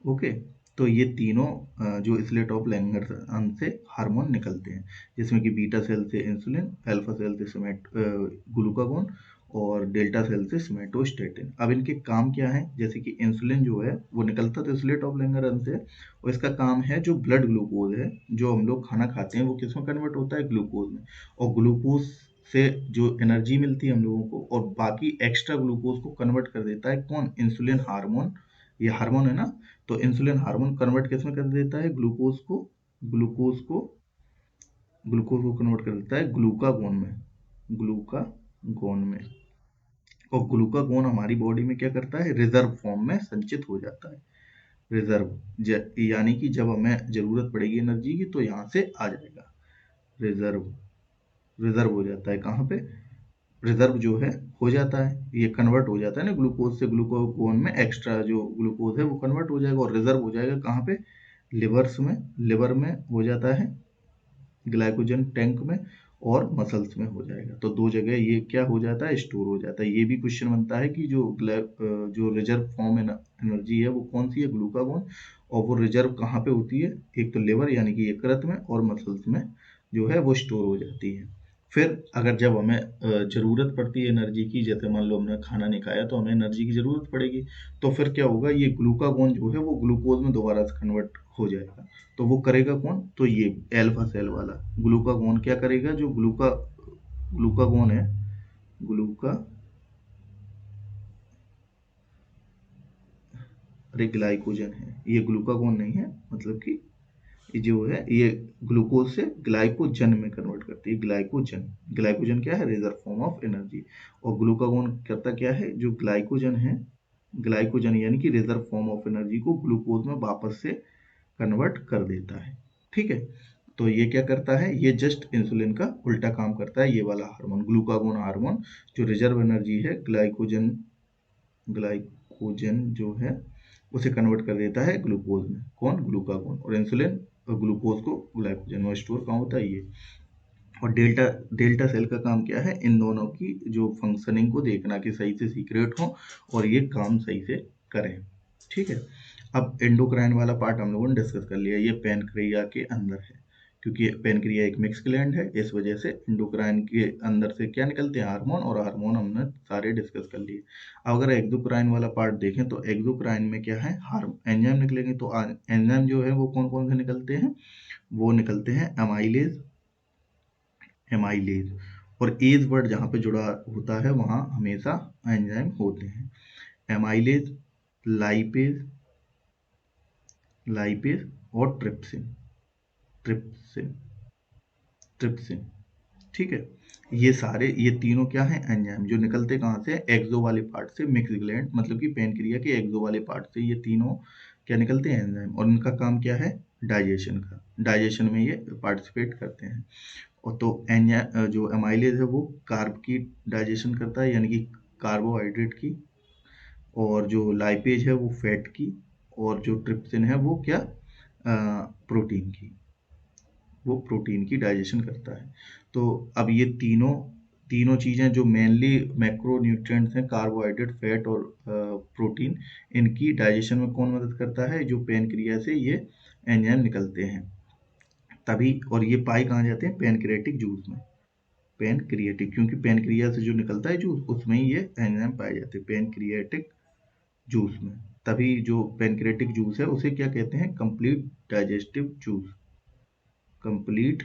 A: ओके, तो ये तीनों जो स्लेट ऑफ लैंगरहंस से हार्मोन निकलते हैं, जिसमें कि बीटा सेल से इंसुलिन, अल्फा सेल से ग्लूकागोन, और डेल्टा सेल से सोमैटोस्टेटिन। अब इनके काम क्या है, जैसे कि इंसुलिन जो है वो निकलता तो स्लेट ऑफ लैंगरहंस से, और इसका काम है जो ब्लड ग्लूकोज है, जो हम लोग खाना खाते हैं वो किस में कन्वर्ट होता है, ग्लूकोज में। और ग्लूकोज से जो एनर्जी मिलती है हम लोगों को, और बाकी एक्स्ट्रा ग्लूकोज को कन्वर्ट कर देता है कौन, इंसुलिन हार्मोन। ये हार्मोन है ना, तो इंसुलिन हार्मोन कन्वर्ट किस में कर देता है, ग्लूकोज को ग्लूकोज को कन्वर्ट कर देता है ग्लूकागोन में, ग्लूकागोन में। और ग्लूकागोन हमारी बॉडी में क्या करता है, रिजर्व फॉर्म में संचित हो जाता है। रिजर्व यानी कि जब हमें जरूरत पड़ेगी एनर्जी की तो यहाँ से आ जाएगा। रिजर्व, रिजर्व हो जाता है कहाँ पे, रिजर्व जो है हो जाता है, ये कन्वर्ट हो जाता है ना ग्लूकोज से ग्लूकागोन में, एक्स्ट्रा जो ग्लूकोज है वो कन्वर्ट हो जाएगा, और रिजर्व हो जाएगा कहाँ पे, लिवर्स में, लिवर में हो जाता है, ग्लाइकोजन टैंक में, और मसल्स में हो जाएगा। तो दो जगह ये क्या हो जाता है, स्टोर हो जाता है। ये भी क्वेश्चन बनता है कि जो रिजर्व फॉर्म एनर्जी है वो कौन सी है, ग्लूकागोन, और वो रिजर्व कहाँ पे होती है, एक तो लिवर यानी कि यकृत में, और मसल्स में जो है वो स्टोर हो जाती है। फिर अगर जब हमें ज़रूरत पड़ती है एनर्जी की, जैसे मान लो हमने खाना नहीं खाया तो हमें एनर्जी की ज़रूरत पड़ेगी, तो फिर क्या होगा, ये ग्लूकागोन जो है वो ग्लूकोज में दोबारा से कन्वर्ट हो जाएगा। तो वो करेगा कौन, तो ये एल्फा सेल वाला ग्लूकागोन क्या करेगा, जो ग्लूकागोन है, ग्लूका अरे ग्लाइकोजन है, ये ग्लूकागोन नहीं है, मतलब कि ये जो है ये ग्लूकोज से ग्लाइकोजन में कन्वर्ट करती है, ग्लाइकोजन। ग्लाइकोजन क्या है, रिजर्व फॉर्म ऑफ एनर्जी। और ग्लूकागोन करता क्या है, जो ग्लाइकोजन है, ग्लाइकोजन यानी कि रिजर्व फॉर्म ऑफ एनर्जी को ग्लूकोज में वापस से कन्वर्ट कर देता है। ठीक है, तो ये क्या करता है, ये जस्ट इंसुलिन का उल्टा काम करता है, ये वाला हार्मोन ग्लूकागोन हार्मोन, जो रिजर्व एनर्जी है ग्लाइकोजन, ग्लाइकोजन जो है उसे कन्वर्ट कर देता है ग्लूकोज में, कौन, ग्लूकागोन। और इंसुलिन ग्लूकोज को ग्लाइकोजन में स्टोर कहाँ होता है, ये। और डेल्टा डेल्टा सेल का काम क्या है, इन दोनों की जो फंक्शनिंग को देखना कि सही से सीक्रेट हो और ये काम सही से करें। ठीक है, अब एंडोक्राइन वाला पार्ट हम लोगों ने डिस्कस कर लिया, ये पैनक्रिया के अंदर है, क्योंकि पेनक्रिया एक मिक्स ग्लैंड है, इस वजह से एंडोक्राइन के अंदर से क्या निकलते हैं, हार्मोन, और हार्मोन हमने सारे डिस्कस कर लिए। अब अगर एक्सोक्राइन वाला पार्ट देखें तो एक्सोक्राइन में क्या है, एंजाइम निकलेंगे। तो एंजाइम जो है वो कौन कौन से निकलते हैं, वो निकलते हैं एमाइलेज, एमाइलेज, और एज वर्ड जहाँ पे जुड़ा होता है वहाँ हमेशा एंजाइम होते हैं। एमाइलेज, लाइपेज, लाइपेज और ट्रिप्सिन, ट्रिप्सिन, ट्रिप्सिन, ठीक है। ये सारे, ये तीनों क्या है, एंजाइम, जो निकलते कहाँ से, एक्सो वाले पार्ट से, मिक्स ग्लैंड मतलब कि पेनक्रिया के एक्सो वाले पार्ट से ये तीनों क्या निकलते हैं, एंजाइम, और इनका काम क्या है, डाइजेशन का, डाइजेशन में ये पार्टिसिपेट करते हैं। और तो एंजाइम जो एमाइलेज है वो कार्ब की डाइजेशन करता है, यानी कि कार्बोहाइड्रेट की, और जो लाइपेज है वो फैट की, और जो ट्रिप्सिन है वो क्या, प्रोटीन की, वो प्रोटीन की डाइजेशन करता है। तो अब ये तीनों तीनों चीज़ें जो मेनली मैक्रो न्यूट्रिएंट्स हैं, कार्बोहाइड्रेट, फैट और प्रोटीन, इनकी डाइजेशन में कौन मदद करता है, जो पेनक्रिया से ये एंजाइम निकलते हैं तभी। और ये पाए कहाँ जाते हैं, पेनक्रियाटिक जूस में, पेनक्रियाटिक, क्योंकि पेनक्रिया से जो निकलता है जूस उसमें ही ये एंजाइम पाए जाते हैं, पेनक्रियाटिक जूस में। तभी जो पेनक्रियाटिक जूस है उसे क्या कहते हैं, complete digestive juice, complete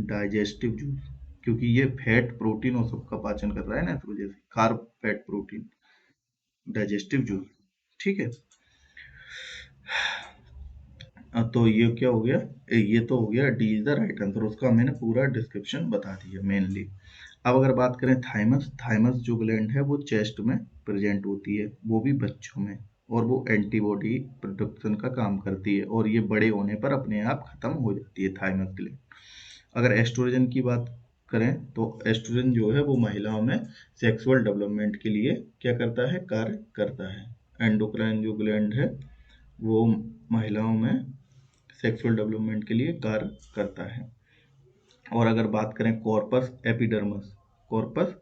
A: digestive juice, क्योंकि ये फैट, प्रोटीन और सबका पाचन कर रहा है ना, इस वजह से carb, fat, protein, digestive juice, ठीक है। तो ये क्या हो गया, ये तो हो गया D is the right answer, उसका मैंने पूरा डिस्क्रिप्शन बता दिया मेनली। अब अगर बात करें थाइमस, थाइमस जो ग्लैंड है वो चेस्ट में प्रेजेंट होती है, वो भी बच्चों में, और वो एंटीबॉडी प्रोडक्शन का काम करती है, और ये बड़े होने पर अपने आप खत्म हो जाती है थाइमस ग्लैंड। अगर एस्ट्रोजन की बात करें तो एस्ट्रोजन जो है वो महिलाओं में सेक्सुअल डेवलपमेंट के लिए क्या करता है, कार्य करता है। एंडोक्राइन जो ग्लैंड है वो महिलाओं में सेक्सुअल डेवलपमेंट के लिए कार्य करता है। और अगर बात करें कॉर्पस एपिडर्मस, कॉर्पस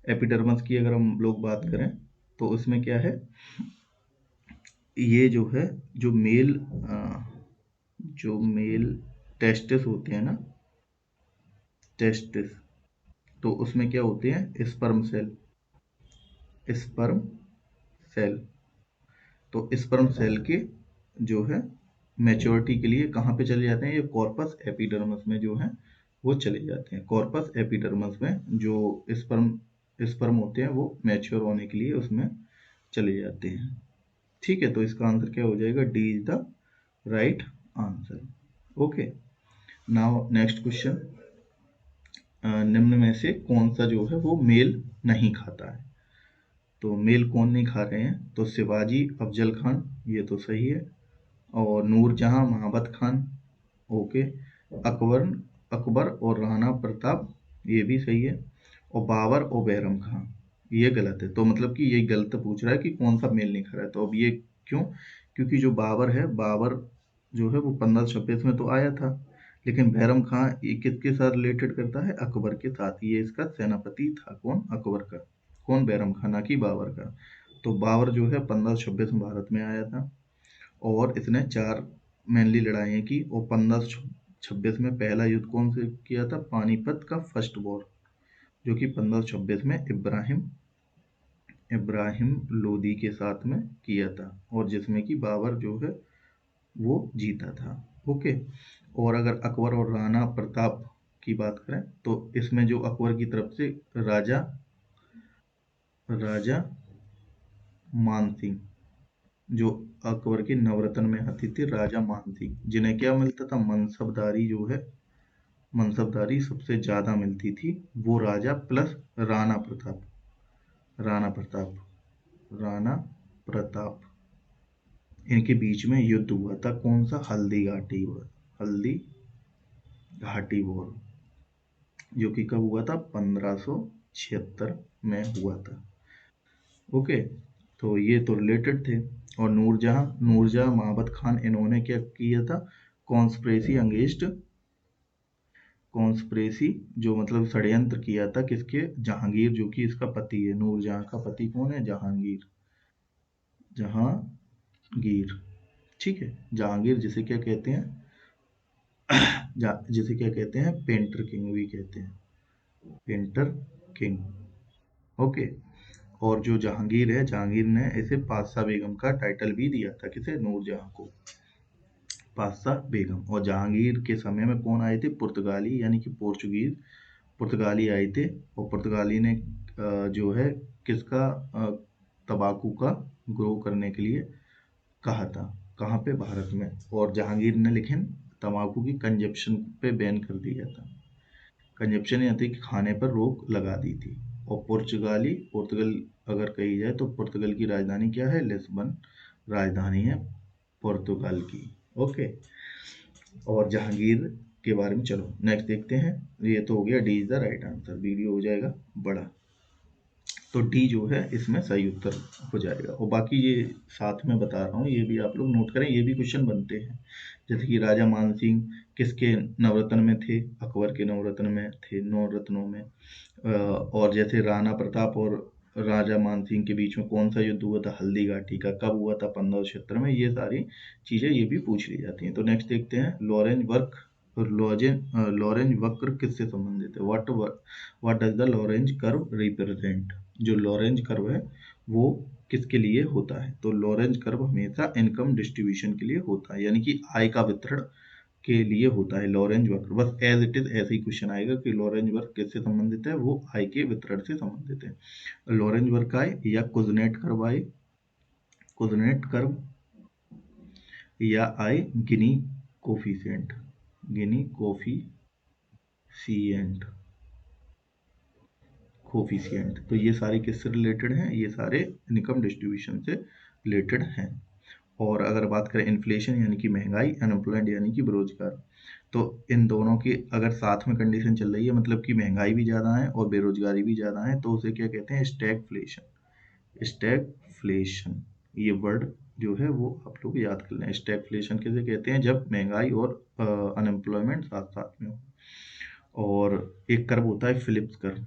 A: एपिडर्मस की अगर हम लोग बात करें तो उसमें क्या है, ये जो है, जो मेल जो मेल टेस्टिस होते हैं ना, टेस्टिस, तो उसमें क्या होते हैं, स्पर्म सेल, स्पर्म सेल, तो स्पर्म सेल के जो है मैच्योरिटी के लिए कहाँ पे चले जाते हैं, ये कॉर्पस एपिडर्मस में जो है वो चले जाते हैं। कॉर्पस एपिडर्मस में जो स्पर्म स्पर्म होते हैं वो मैच्योर होने के लिए उसमें चले जाते हैं, ठीक है। तो इसका आंसर क्या हो जाएगा, D is the right answer. Okay, now next question, निम्न में से कौन सा जो है वो मेल नहीं खाता है। तो मेल कौन नहीं खा रहे हैं, तो शिवाजी, अफजल खान, ये तो सही है, और नूरजहां, महाबत खान, ओके, अकबर, अकबर और राणा प्रताप, ये भी सही है, और बाबर और बैरम खान, ये गलत है। तो मतलब कि ये गलत पूछ रहा है कि कौन सा मेल नहीं खा रहा है, तो अब ये क्यों, क्योंकि जो बाबर है, बाबर जो है वो 1526 में तो आया था, लेकिन बैरम खां ये किसके साथ रिलेटेड करता है, अकबर के साथ, ये इसका सेनापति था, कौन, अकबर का, कौन, बैरम खां, ना कि बाबर का। तो बाबर जो है 1526 में भारत में आया था, और इसने चार मेनली लड़ाइयाँ की, और 1526 में पहला युद्ध कौन से किया था, पानीपत का फर्स्ट वॉर, जो कि 1526 में इब्राहिम इब्राहिम लोदी के साथ में किया था, और जिसमें कि बाबर जो है वो जीता था, ओके। और अगर अकबर और राणा प्रताप की बात करें तो इसमें जो अकबर की तरफ से राजा राजा मानसिंह, जो अकबर के नवरत्न में आती थी, राजा मानसिंह, जिन्हें क्या मिलता था, मनसबदारी जो है, मनसबदारी सबसे ज्यादा मिलती थी, वो राजा, प्लस राणा प्रताप, राणा प्रताप, राणा प्रताप, इनके बीच में युद्ध हुआ था, कौन सा, हल्दी घाटी हुआ, हल्दी घाटी वॉर, जो कि कब हुआ था, 1576 में हुआ था, ओके। तो ये तो रिलेटेड थे। और नूरजहां, नूरजहां महाबत खान, इन्होंने क्या किया था, कॉन्स्पिरेसी अगेंस्ट, कॉन्स्पिरेसी जो मतलब षड्यंत्र किया था, किसके, जहांगीर, जो कि इसका पति है, नूरजहां का पति कौन है, जहांगीर, जहांगीर, ठीक है। जहांगीर जिसे क्या कहते हैं, जिसे क्या कहते हैं, पेंटर किंग भी कहते हैं, पेंटर किंग। ओके। और जो जहांगीर है, जहांगीर ने इसे पातशाह बेगम का टाइटल भी दिया था, किसे, नूरजहां को, पातशाह बेगम। और जहांगीर के समय में कौन आए थे, पुर्तगाली यानी कि पोर्चुगीज, पुर्तगाली आए थे। और पुर्तगाली ने जो है किसका, तंबाकू का ग्रो करने के लिए कहा था, कहाँ पे, भारत में। और जहांगीर ने लेकिन तंबाकू की कंजप्शन पे बैन कर दिया था, कंजप्शन यानी कि खाने पर रोक लगा दी थी। और पुर्तगाल अगर कही जाए तो पुर्तगाल की राजधानी क्या है, लिस्बन राजधानी है पुर्तगाल की। ओके। और जहांगीर के बारे में, चलो नेक्स्ट देखते हैं। ये तो हो गया, D is the right answer, video हो जाएगा बड़ा, तो डी जो है इसमें सही उत्तर हो जाएगा। और बाकी ये साथ में बता रहा हूँ, ये भी आप लोग नोट करें, ये भी क्वेश्चन बनते हैं। जैसे कि राजा मानसिंह किसके नवरत्न में थे, अकबर के नवरत्न में थे, नौ रत्नों में। और जैसे राणा प्रताप और राजा मानसिंह के बीच में कौन सा युद्ध हुआ था, हल्दी घाटी का, कब हुआ था, 1576 में। ये सारी चीजें ये भी पूछ ली जाती हैं। तो नेक्स्ट देखते हैं, लॉरेंज वर्क, लॉरेंज वक्र किससे संबंधित है, what does the Lorentz curve represent. जो लॉरेंज कर्व है वो किसके लिए होता है, तो लॉरेंज कर्व हमेशा इनकम डिस्ट्रीब्यूशन के लिए होता है, यानी कि आय का वितरण के लिए होता है लॉरेंज वक्र। बस एज इट इज ऐसे ही क्वेश्चन आएगा कि लॉरेंज वक्र किससे संबंधित है, वो आय के वितरण से संबंधित है। लॉरेंज वक्र आए या कुजनेट कर्व आए, कुजनेट कर्व, या आए गिनी कोफिशिएंट, गिनी कोफिशिएंट, कोफिशिएंट। तो ये सारे किससे रिलेटेड हैं, ये सारे इनकम डिस्ट्रीब्यूशन से रिलेटेड हैं। और अगर बात करें इन्फ्लेशन यानी कि महंगाई, अनएम्प्लॉयड यानी कि बेरोजगार, तो इन दोनों की अगर साथ में कंडीशन चल रही है, मतलब कि महंगाई भी ज़्यादा है और बेरोजगारी भी ज़्यादा है, तो उसे क्या कहते हैं, स्टैगफ्लेशन, स्टैगफ्लेशन। ये वर्ड जो है वो आप लोग याद कर लें, स्टैगफ्लेशन किसे कहते हैं, जब महंगाई और अनएम्प्लॉयमेंट साथ साथ में हो। और एक कर्व होता है Phillips curve,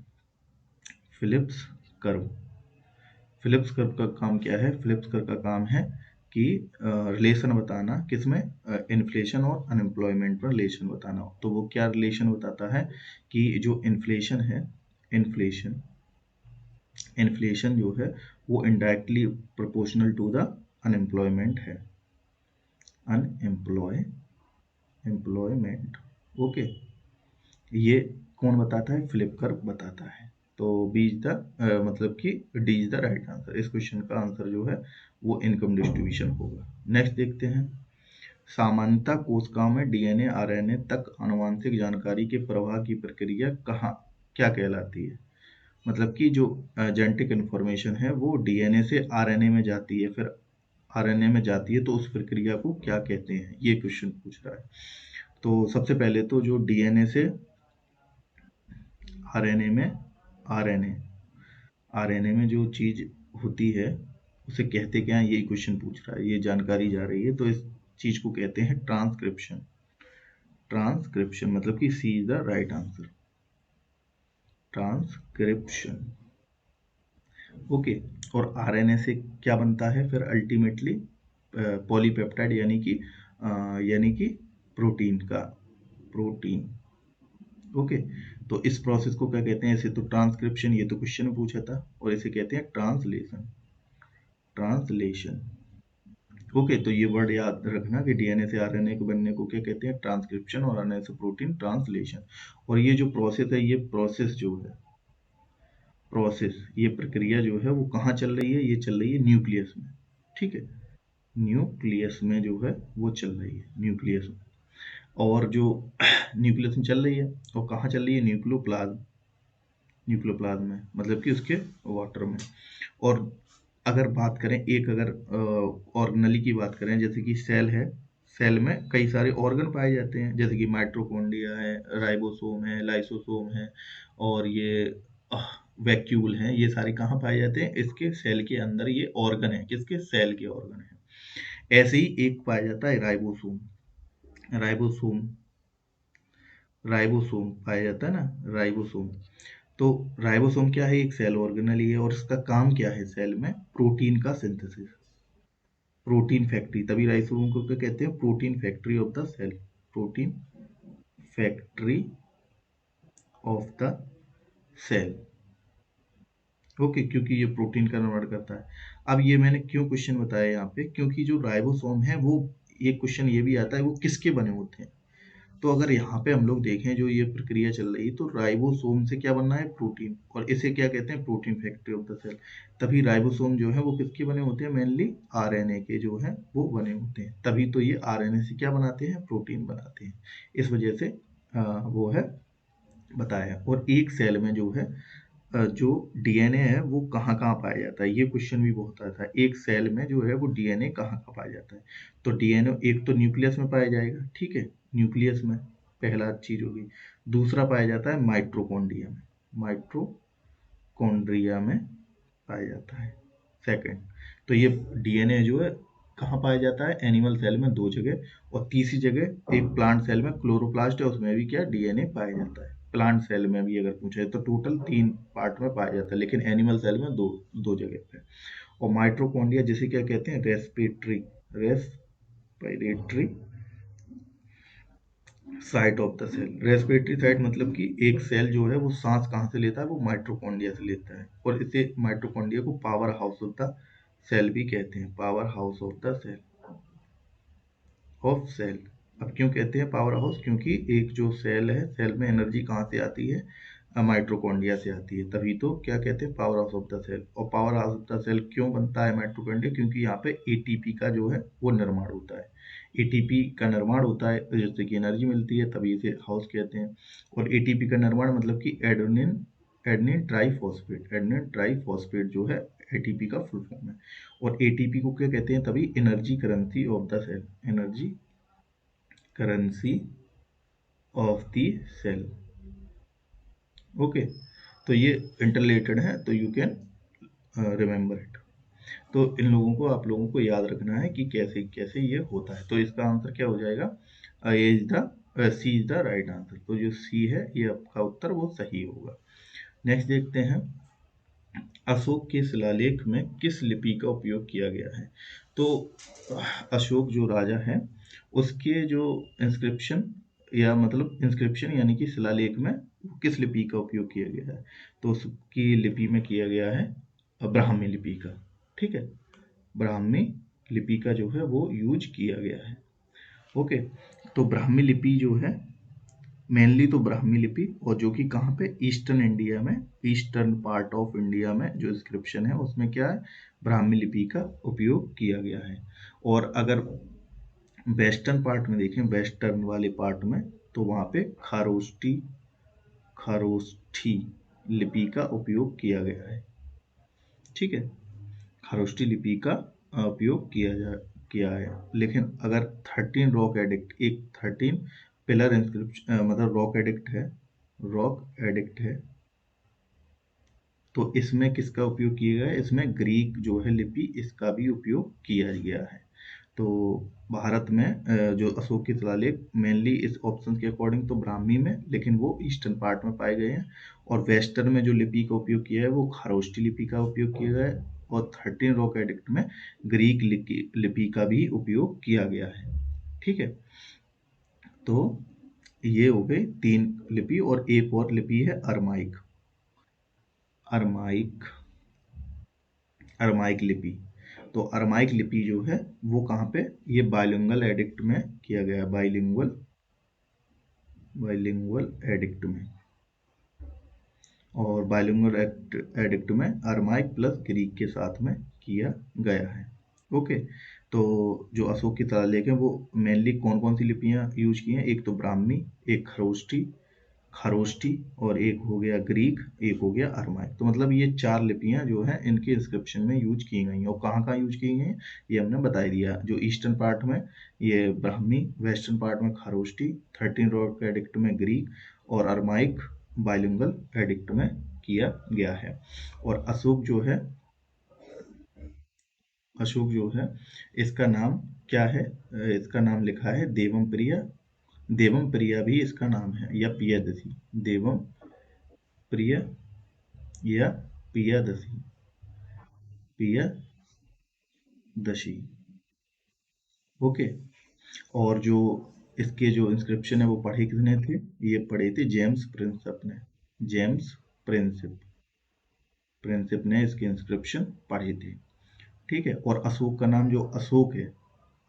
A: Phillips curve, Phillips curve का काम क्या है, फिलिप्स कर्व का काम है कि रिलेशन बताना, किसमें, इन्फ्लेशन और अनएम्प्लॉयमेंट में रिलेशन बताना। तो वो क्या रिलेशन बताता है कि जो इन्फ्लेशन है, इन्फ्लेशन, इन्फ्लेशन जो है वो indirectly proportional to the unemployment है, अनएम्प्लॉय, एम्प्लॉयमेंट। ओके। ये कौन बताता है, फिलिप कर्व बताता है। तो बी इज द, मतलब कि D is the right answer. इस क्वेश्चन का आंसर जो है वो इनकम डिस्ट्रीब्यूशन होगा। नेक्स्ट देखते हैं, सामान्यतः कोशिकाओं में डीएनए आरएनए तक आनुवंशिक जानकारी के प्रवाह की प्रक्रिया कहाँ, क्या कहलाती है। मतलब कि जो जेनेटिक इंफॉर्मेशन है वो डीएनए से आरएनए में जाती है, फिर आरएनए में जाती है, तो उस प्रक्रिया को क्या कहते हैं, ये क्वेश्चन पूछ रहा है। तो सबसे पहले तो जो डीएनए से आरएनए में, आरएनए, आरएनए में जो चीज होती है उसे कहते क्या है, ये क्वेश्चन पूछ रहा है, ये जानकारी जा रही है। तो इस चीज को कहते हैं ट्रांसक्रिप्शन, ट्रांसक्रिप्शन मतलब कि C is the right answer, transcription. Okay. और आरएनए से क्या बनता है फिर अल्टीमेटली, पॉलीपेप्टाइड यानी कि प्रोटीन का, प्रोटीन। ओके। तो इस प्रोसेस को क्या कहते हैं, इसे तो ट्रांसक्रिप्शन, ये तो क्वेश्चन में पूछा था, और इसे कहते हैं ट्रांसलेशन, ट्रांसलेशन। ओके। तो ये वर्ड याद रखना कि डीएनए से आरएनए के बनने को क्या कहते हैं, ट्रांसक्रिप्शन, और आरएनए से प्रोटीन, ट्रांसलेशन। और ये जो प्रोसेस है, ये प्रोसेस जो है, प्रोसेस, ये प्रक्रिया जो है वो कहाँ चल रही है, ये चल रही है न्यूक्लियस में। ठीक है, न्यूक्लियस में जो है वो चल रही है, न्यूक्लियस में। और जो न्यूक्लियस में चल रही है, और कहाँ चल रही है, न्यूक्लियोप्लाज्म, न्यूक्लियोप्लाज्म में, मतलब कि उसके वाटर में। और अगर बात करें, एक अगर ऑर्गेनली की बात करें, जैसे कि सेल है, सेल में कई सारे ऑर्गन पाए जाते हैं, जैसे कि माइटोकॉन्ड्रिया है, राइबोसोम है, लाइसोसोम है, और ये वैक्यूल हैं, ये सारे कहाँ पाए जाते हैं, इसके सेल के अंदर ये ऑर्गन है, किसके, सेल के ऑर्गन है। ऐसे ही एक पाया जाता है राइबोसोम, राइबोसोम, राइबोसोम पाया जाता है ना, राइबोसोम। तो राइबोसोम क्या है, एक सेल ऑर्गेनल ही है, और इसका काम क्या है, सेल में प्रोटीन का सिंथेसिस, प्रोटीन फैक्ट्री, तभी राइबोसोम को क्या कहते हैं, protein factory of the cell, protein factory of the cell. Okay, क्योंकि ये प्रोटीन का निर्माण करता है। अब ये मैंने क्यों क्वेश्चन बताया यहाँ पे, क्योंकि जो राइबोसोम है वो, एक क्वेश्चन ये भी आता है वो किसके बने होते हैं। तो अगर यहाँ पे हम लोग देखें जो ये प्रक्रिया चल रही, तो राइबोसोम से क्या बनना है, प्रोटीन, और इसे क्या कहते हैं, protein factory of the cell. तभी राइबोसोम जो है वो किसके बने होते हैं, मेनली आरएनए के जो है वो बने होते हैं। तभी तो ये आरएनए से क्या बनाते हैं, प्रोटीन बनाते हैं। इस वजह से वो है बताया। और एक सेल में जो है जो डीएनए है वो कहाँ कहाँ पाया जाता है, ये क्वेश्चन भी बहुत आता है। एक सेल में जो है वो डीएनए कहाँ कहाँ पाया जाता है। तो डीएनए एक तो न्यूक्लियस में पाया जाएगा, ठीक है, न्यूक्लियस में पहला चीज होगी। दूसरा पाया जाता है माइटोकॉन्ड्रिया में, माइटोकॉन्ड्रिया में पाया जाता है सेकंड। तो ये डीएनए जो है कहाँ पाया जाता है, एनिमल सेल में दो जगह, और तीसरी जगह एक प्लांट सेल में, क्लोरोप्लास्ट है उसमें भी क्या डीएनए पाया जाता है। प्लांट सेल में भी अगर पूछे तो टोटल तीन पार्ट में पाया जाता है, लेकिन एनिमल सेल में दो दो जगह पे। और माइटोकॉन्ड्रिया जिसे क्या कहते हैं, respiratory site of the cell. Respiratory site मतलब कि एक सेल जो है वो सांस कहाँ से लेता है, वो माइटोकॉन्ड्रिया से लेता है। और इसे माइटोकॉन्ड्रिया को power house of the cell भी कहते हैं, power house of the cell, of cell. अब क्यों कहते हैं पावर हाउस, क्योंकि एक जो सेल है, सेल में एनर्जी कहाँ से आती है, माइटोकॉन्ड्रिया से आती है। तभी तो क्या कहते हैं, power house of the cell. और power house of the cell क्यों बनता है माइटोकॉन्ड्रिया, क्योंकि यहाँ पे एटीपी का जो है वो निर्माण होता है। एटीपी का निर्माण होता है जिससे कि एनर्जी मिलती है, तभी इसे हाउस कहते हैं। और एटीपी का निर्माण मतलब कि एडेनिन एडेनिन ट्राइफॉस्फेट जो है एटीपी का फुल फॉर्म है। और एटीपी को क्या कहते हैं, तभी energy currency of the cell, energy currency of the cell. Okay, तो ये इंटरलेटेड है, तो यू कैन रिमेंबर इट। तो इन लोगों को आप लोगों को याद रखना है कि कैसे कैसे ये होता है। तो इसका आंसर क्या हो जाएगा, A is the C is the right answer. तो जो सी है ये आपका उत्तर वो सही होगा। नेक्स्ट देखते हैं, अशोक के शिलालेख में किस लिपि का उपयोग किया गया है। तो अशोक जो राजा है उसके जो इंस्क्रिप्शन, या मतलब इंस्क्रिप्शन यानी कि शिलालेख में किस लिपि का उपयोग किया गया है। तो उसकी लिपि में किया गया है ब्राह्मी लिपि का, ठीक है, ब्राह्मी लिपि का जो है वो यूज किया गया है। ओके, तो ब्राह्मी लिपि जो है मेनली तो ब्राह्मी लिपि, और जो कि कहाँ पे, ईस्टर्न इंडिया में, ईस्टर्न पार्ट ऑफ इंडिया में जो इंस्क्रिप्शन है उसमें क्या है, ब्राह्मी लिपि का उपयोग किया गया है। और अगर वेस्टर्न पार्ट में देखें, वेस्टर्न वाले पार्ट में, तो वहाँ पे खरोष्ठी लिपि का उपयोग किया गया है, ठीक है, खरोष्ठी लिपि का उपयोग किया है। लेकिन अगर 13 रॉक एडिक्ट, एक 13 पिलर इंस्क्रिप्शन मतलब रॉक एडिक्ट है, तो इसमें किसका उपयोग किया गया है, इसमें ग्रीक जो है लिपि, इसका भी उपयोग किया गया है। तो भारत में जो अशोक के शिलालेख मेनली इस ऑप्शन के अकॉर्डिंग तो ब्राह्मी में, लेकिन वो ईस्टर्न पार्ट में पाए गए हैं। और वेस्टर्न में जो लिपि का उपयोग किया है वो खरोष्ठी लिपि का उपयोग किया गया है। और 13 रॉक एडिक्ट में ग्रीक लिपि का भी उपयोग किया गया है, ठीक है। तो ये हो गई तीन लिपि, और एक और लिपि है अरमाइक, अरमाइक अरमाइक लिपि। तो अरमाइक लिपि जो है वो कहाँ पे, ये बाइलिंगुअल एडिक्ट में किया गया, बाइलिंगुअल एडिक्ट में। और बाइलिंगुअल एडिक्ट में अरमाइक प्लस ग्रीक के साथ में किया गया है। ओके, तो जो अशोक की शिलालेख है वो मेनली कौन कौन सी लिपियां यूज की हैं, एक तो ब्राह्मी, एक खरोष्टी, और एक हो गया ग्रीक, एक हो गया अरमाइक। तो मतलब ये चार लिपियां जो है इनके इंस्क्रिप्शन में यूज की गई हैं। और कहाँ कहाँ यूज की गई हैं ये हमने बता ही दिया, जो ईस्टर्न पार्ट में ये ब्राह्मी, वेस्टर्न पार्ट में खरोष्टी, 13 रॉक एडिक्ट में ग्रीक, और अरमाइक बाइलिंगुअल एडिक्ट में किया गया है। और अशोक जो है इसका नाम क्या है, इसका नाम लिखा है देवम प्रिया, देवम प्रिया भी इसका नाम है, या पियादसी, देवम प्रिय या पियादशी, पियादशी। ओके, और जो इसके जो इंस्क्रिप्शन है वो पढ़े किसने थे? ये पढ़े थे जेम्स प्रिंसेप ने। जेम्स प्रिंसेप प्रिंसेप ने इसके इंस्क्रिप्शन पढ़े थे। ठीक है। और अशोक का नाम जो अशोक है,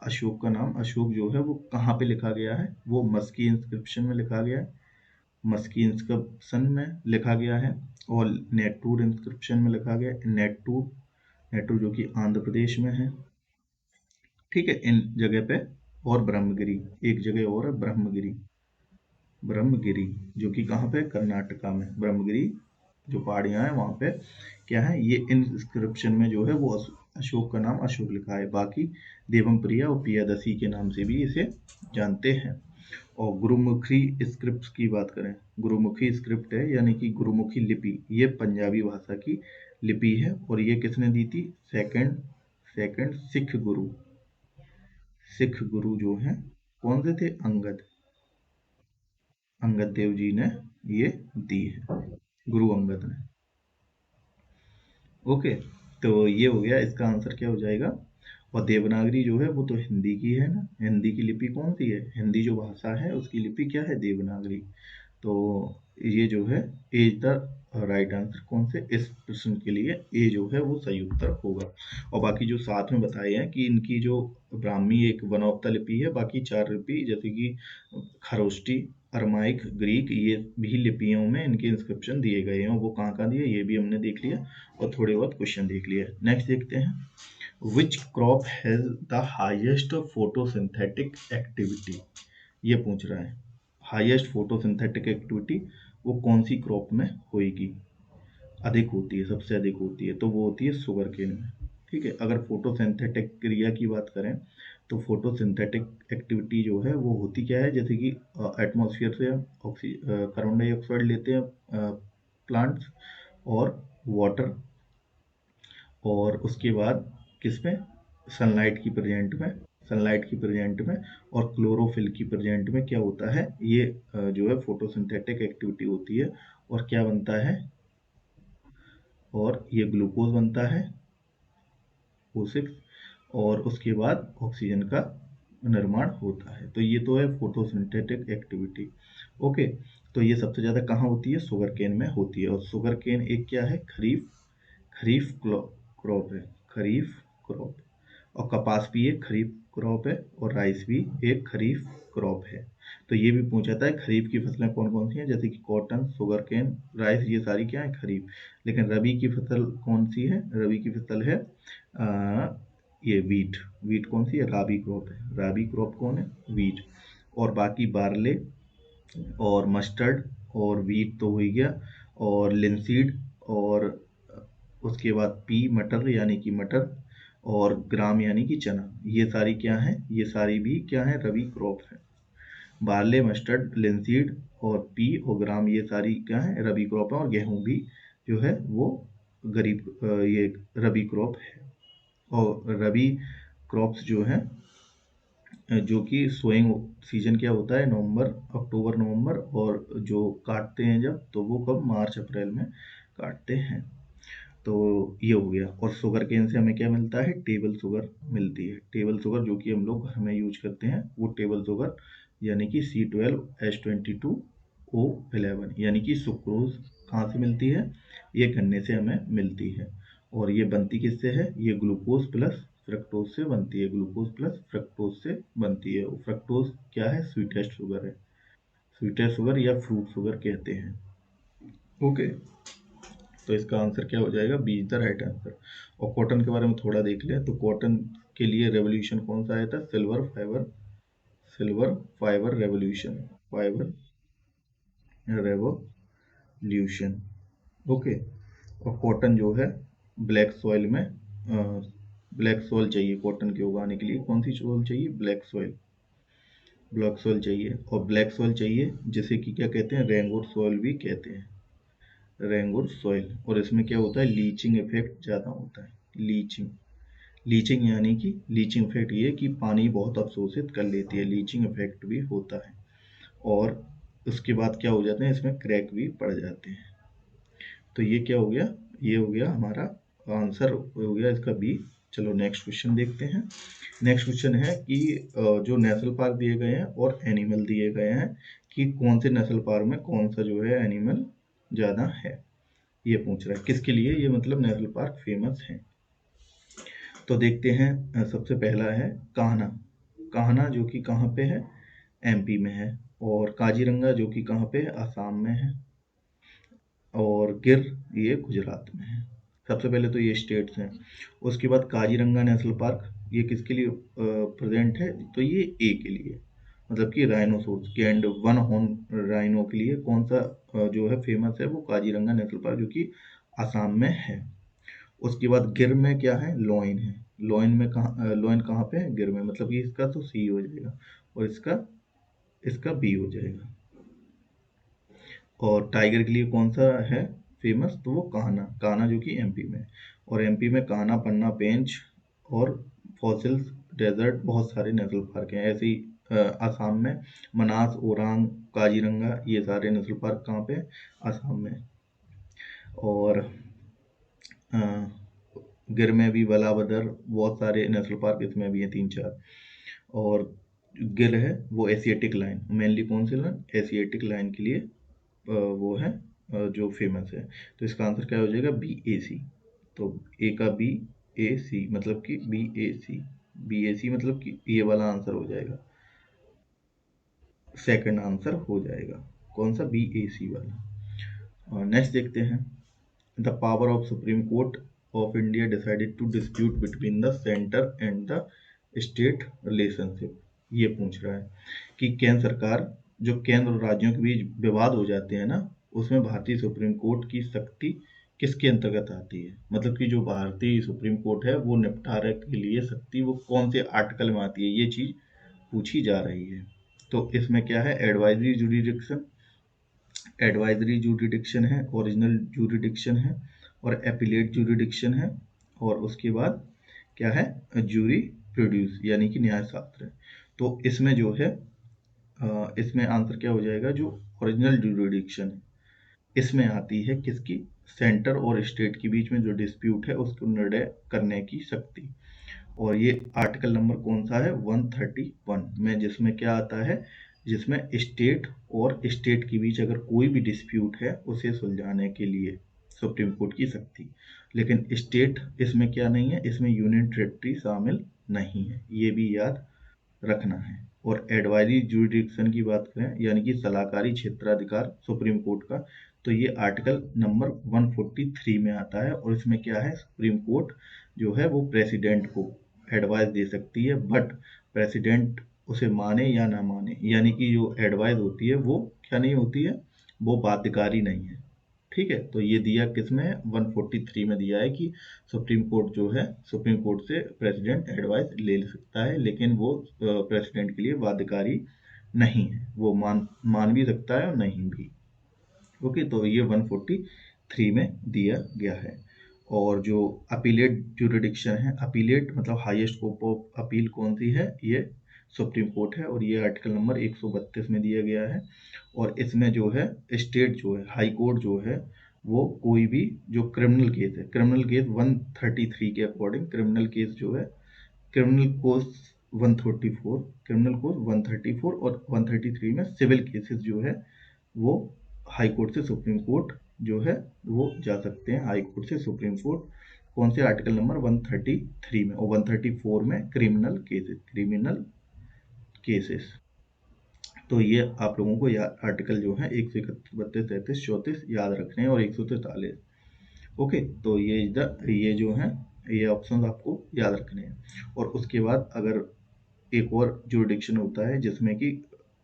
A: अशोक का नाम अशोक जो है वो कहाँ पे लिखा गया है? वो मस्की इंस्क्रिप्शन में लिखा गया है। मस्की इंस्क्रिप्शन में लिखा गया है। और नेटूर इंस्क्रिप्शन में लिखा गया है। नेटूर, नेटूर जो कि आंध्र प्रदेश में है। ठीक है, इन जगह पे। और ब्रह्मगिरी, एक जगह और है ब्रह्मगिरी। ब्रह्मगिरी जो कि कहाँ पे? कर्नाटका में। ब्रह्मगिरी जो पहाड़ियाँ हैं वहाँ पे क्या है, ये इंस्क्रिप्शन में जो है वो अशोक का नाम अशोक लिखा है। बाकी देवम प्रिया और पियादसी के नाम से भी इसे जानते हैं। और गुरुमुखी स्क्रिप्ट की बात करें, गुरुमुखी स्क्रिप्ट है यानी कि गुरुमुखी लिपि, ये पंजाबी भाषा की लिपि है। और ये किसने दी थी? सेकंड सेकंड सिख गुरु, सिख गुरु जो हैं कौन से थे? अंगद, अंगद देव जी ने ये दी है, गुरु अंगद ने। ओके, तो ये हो गया, इसका आंसर क्या हो जाएगा? और देवनागरी जो है वो तो हिंदी की है ना, हिंदी की लिपि कौन सी है? हिंदी जो भाषा है उसकी लिपि क्या है? देवनागरी। तो ये जो है ए इज द राइट आंसर कौन से इस प्रश्न के लिए, ए जो है वो सही उत्तर होगा। और बाकी जो साथ में बताए हैं कि इनकी जो ब्राह्मी एक वनोक्ता लिपि है, बाकी चार लिपि जैसे कि खरोष्टी, अरमाइक, ग्रीक, ये भी लिपियों में इनके इंस्क्रिप्शन दिए गए हैं। वो कहाँ कहाँ दिए ये भी हमने देख लिया और थोड़े बहुत क्वेश्चन देख लिया। नेक्स्ट देखते हैं, which crop has the highest photosynthetic activity, ये पूछ रहा है। हाईएस्ट फोटोसिंथेटिक एक्टिविटी वो कौन सी क्रॉप में होगी, अधिक होती है, सबसे अधिक होती है? तो वो होती है शुगर केन में। ठीक है। अगर फोटोसिंथेटिक क्रिया की बात करें तो फोटोसिंथेटिक एक्टिविटी जो है वो होती क्या है, जैसे कि एटमॉस्फेयर से कार्बन डाइऑक्साइड लेते हैं प्लांट्स, और वाटर, और उसके बाद किसमें? सनलाइट की प्रेजेंट में, सनलाइट की प्रेजेंट में और क्लोरोफिल की प्रेजेंट में क्या होता है, ये जो है फोटोसिंथेटिक एक्टिविटी होती है। और क्या बनता है? और ये ग्लूकोज बनता है, O6, और उसके बाद ऑक्सीजन का निर्माण होता है। तो ये तो है फोटोसिंथेटिक एक्टिविटी। ओके, तो ये सबसे ज़्यादा कहाँ होती है? शुगर केन में होती है। और शुगर केन एक क्या है? खरीफ, खरीफ क्रॉप है, खरीफ क्रॉप। और कपास भी एक खरीफ क्रॉप है, और राइस भी एक खरीफ क्रॉप है। तो ये भी पूछा था खरीफ की फसलें कौन कौन सी हैं, जैसे कि कॉटन, शुगर केन, राइस, ये सारी क्या है? खरीफ। लेकिन रबी की फसल कौन सी है? रबी की फसल है ये वीट। वीट कौन सी है? राबी क्रॉप है। राबी क्रॉप कौन है? वीट। और बाकी बार्ले और मस्टर्ड और वीट तो हो ही गया, और लिनसीड, और उसके बाद पी मटर यानी कि मटर, और ग्राम यानी कि चना, ये सारी क्या है? ये सारी भी क्या है? रबी क्रॉप है। बार्ले, मस्टर्ड, लिनसीड और पी और ग्राम, ये सारी क्या है? रबी क्रॉप है। और गेहूं भी जो है वो ये रबी क्रॉप है। और रबी क्रॉप्स जो है जो कि सोइंग सीजन क्या होता है? नवंबर, अक्टूबर नवंबर, और जो काटते हैं जब, तो वो कब? मार्च अप्रैल में काटते हैं। तो ये हो गया। और शुगर केन से हमें क्या मिलता है? टेबल शुगर मिलती है। टेबल शुगर जो कि हम लोग घर में यूज करते हैं, वो टेबल शुगर यानी कि C12H22O11 यानी कि सुक्रोज कहाँ से मिलती है? ये गन्ने से हमें मिलती है। और ये बनती किससे है? ये ग्लूकोज प्लस फ्रक्टोज से बनती है। ग्लूकोज प्लस फ्रक्टोज से बनती है। फ्रक्टोज क्या है? स्वीटेस्ट शुगर है। स्वीटेस्ट शुगर या फ्रूट शुगर कहते हैं। ओके, तो इसका आंसर क्या हो जाएगा? B is the right answer. और कॉटन के बारे में थोड़ा देख लें तो कॉटन के लिए रेवोल्यूशन कौन सा आया था? Silver fibre, silver fibre revolution, fibre revolution. Okay. और कॉटन जो है ब्लैक सॉइल में, ब्लैक सॉइल चाहिए कॉटन के उगाने के लिए। कौन सी सॉइल चाहिए? ब्लैक सॉइल, ब्लैक सॉइल चाहिए। और ब्लैक सॉइल चाहिए जिसे कि क्या कहते हैं? रेंगुर सॉइल भी कहते हैं, रेंगुर सॉइल। और इसमें क्या होता है? लीचिंग इफेक्ट ज़्यादा होता है। लीचिंग, लीचिंग यानी कि लीचिंग इफेक्ट ये कि पानी बहुत अवशोषित कर लेती है, लीचिंग इफेक्ट भी होता है। और उसके बाद क्या हो जाते हैं? इसमें क्रैक भी पड़ जाते हैं। तो ये क्या हो गया? ये हो गया हमारा आंसर, हो गया इसका बी, चलो नेक्स्ट क्वेश्चन देखते हैं। नेक्स्ट क्वेश्चन है कि जो नेशनल पार्क दिए गए हैं और एनिमल दिए गए हैं कि कौन से नेशनल पार्क में कौन सा जो है एनिमल ज़्यादा है, ये पूछ रहा है। किसके लिए ये मतलब नेशनल पार्क फेमस है। तो देखते हैं, सबसे पहला है कान्हा। कान्हा जो कि कहाँ पे है, एमपी में है। और काजीरंगा जो कि कहाँ पे है, असम में है। और गिर ये गुजरात में है। सबसे पहले तो ये स्टेट्स हैं। उसके बाद काजीरंगा नेशनल पार्क ये किसके लिए प्रेजेंट है, तो ये ए के लिए, मतलब कि राइनोसोर्स के एंड वन हॉर्न राइनो के लिए कौन सा जो है फेमस है, वो काजीरंगा नेशनल पार्क जो कि आसाम में है। उसके बाद गिर में क्या है, लॉइन है। लॉइन में कहाँ, लॉइन कहाँ पे है, गिर में, मतलब कि इसका तो सी हो जाएगा और इसका इसका बी हो जाएगा। और टाइगर के लिए कौन सा है फेमस, तो वो कान्हा, कान्हा जो कि एमपी में। और एमपी में कान्हा, पन्ना, पेंच और फॉसिल्स डेजर्ट, बहुत सारे नेशनल पार्क हैं। ऐसे ही आसाम में मनास, ओरांग, काजीरंगा, ये सारे नेशनल पार्क कहाँ पे हैं, आसाम में। और अ, गिर में भी बलाबदर, बहुत सारे नेशनल पार्क इसमें भी हैं, 3-4। और गिर है वो एशियाटिक लाइन, मेनली कौन सी लाइन, एशियाटिक लाइन के लिए वो है जो फेमस है। तो इसका आंसर क्या हो जाएगा, बी ए सी। तो ए का बी, ए सी मतलब कि बी ए सी, बी ए सी मतलब कि ये वाला आंसर हो जाएगा, सेकंड आंसर हो जाएगा। कौन सा, बी ए सी वाला। और नेक्स्ट देखते हैं, the power of supreme court of India decided to dispute between the centre and the state relationship, ये पूछ रहा है कि केंद्र सरकार, जो केंद्र और राज्यों के बीच विवाद हो जाते हैं ना, उसमें भारतीय सुप्रीम कोर्ट की शक्ति किसके अंतर्गत आती है, मतलब कि जो भारतीय सुप्रीम कोर्ट है वो निपटारे के लिए शक्ति वो कौन से आर्टिकल में आती है, ये चीज पूछी जा रही है। तो इसमें क्या है, एडवाइजरी जुरिडिक्शन, एडवाइजरी जूरिडिक्शन है, ओरिजिनल जूरिडिक्शन है, और एपिलेट जूरिडिक्शन है, और उसके बाद क्या है, जूरी प्रोड्यूस यानी कि न्याय शास्त्र है। तो इसमें जो है इसमें आंसर क्या हो जाएगा, जो ओरिजिनल जूरिडिक्शन है, इसमें आती है किसकी, सेंटर और स्टेट के बीच में जो डिस्प्यूट है उसको निर्णय करने की शक्ति। और ये आर्टिकल नंबर कौन सा है, 131 में, जिसमें क्या आता है, जिसमें स्टेट और स्टेट के बीच अगर कोई भी डिस्प्यूट है उसे सुलझाने के लिए सुप्रीम कोर्ट की शक्ति। लेकिन स्टेट इसमें क्या नहीं है, इसमें यूनियन टेरिटरी शामिल नहीं है, ये भी याद रखना है। और एडवाइजरी जुरिडिक्शन की बात करें, यानी कि सलाहकारी क्षेत्राधिकार सुप्रीम कोर्ट का, तो ये आर्टिकल नंबर 143 में आता है। और इसमें क्या है, सुप्रीम कोर्ट जो है वो प्रेसिडेंट को एडवाइस दे सकती है, बट प्रेसिडेंट उसे माने या ना माने, यानी कि जो एडवाइस होती है वो क्या नहीं होती है, वो बाध्यकारी नहीं है। ठीक है, तो ये दिया किसमें है, 143 में दिया है कि सुप्रीम कोर्ट जो है, सुप्रीम कोर्ट से प्रेसिडेंट एडवाइस ले सकता है, लेकिन वो प्रेसिडेंट के लिए बाध्यकारी नहीं है, वो मान मान भी सकता है और नहीं भी। ओके, तो ये 143 में दिया गया है। और जो अपीलेट जुरिडिक्शन है, अपीलेट मतलब हाईएस्ट कोर्ट ऑफ अपील कौन सी है, ये सुप्रीम कोर्ट है, और ये आर्टिकल नंबर 132 में दिया गया है। और इसमें जो है स्टेट जो है, हाई कोर्ट जो है, वो कोई भी जो क्रिमिनल केस है, क्रिमिनल केस 133 के अकॉर्डिंग, क्रिमिनल केस जो है, क्रिमिनल कोड 134, क्रिमिनल कोड 134 और 133 में सिविल केसेस जो है वो हाई कोर्ट से सुप्रीम कोर्ट जो है वो जा सकते हैं, हाई कोर्ट से सुप्रीम कोर्ट, कौन से आर्टिकल नंबर 133 में, और 134 में क्रिमिनल केसेस, क्रिमिनल केसेस। तो ये आप लोगों को आर्टिकल जो है 131, 32, 33, 34 याद रखने हैं, और 143। ओके, तो ये जो है ये ऑप्शन आपको याद रखने हैं। और उसके बाद अगर एक और जुरिडिक्शन होता है जिसमें कि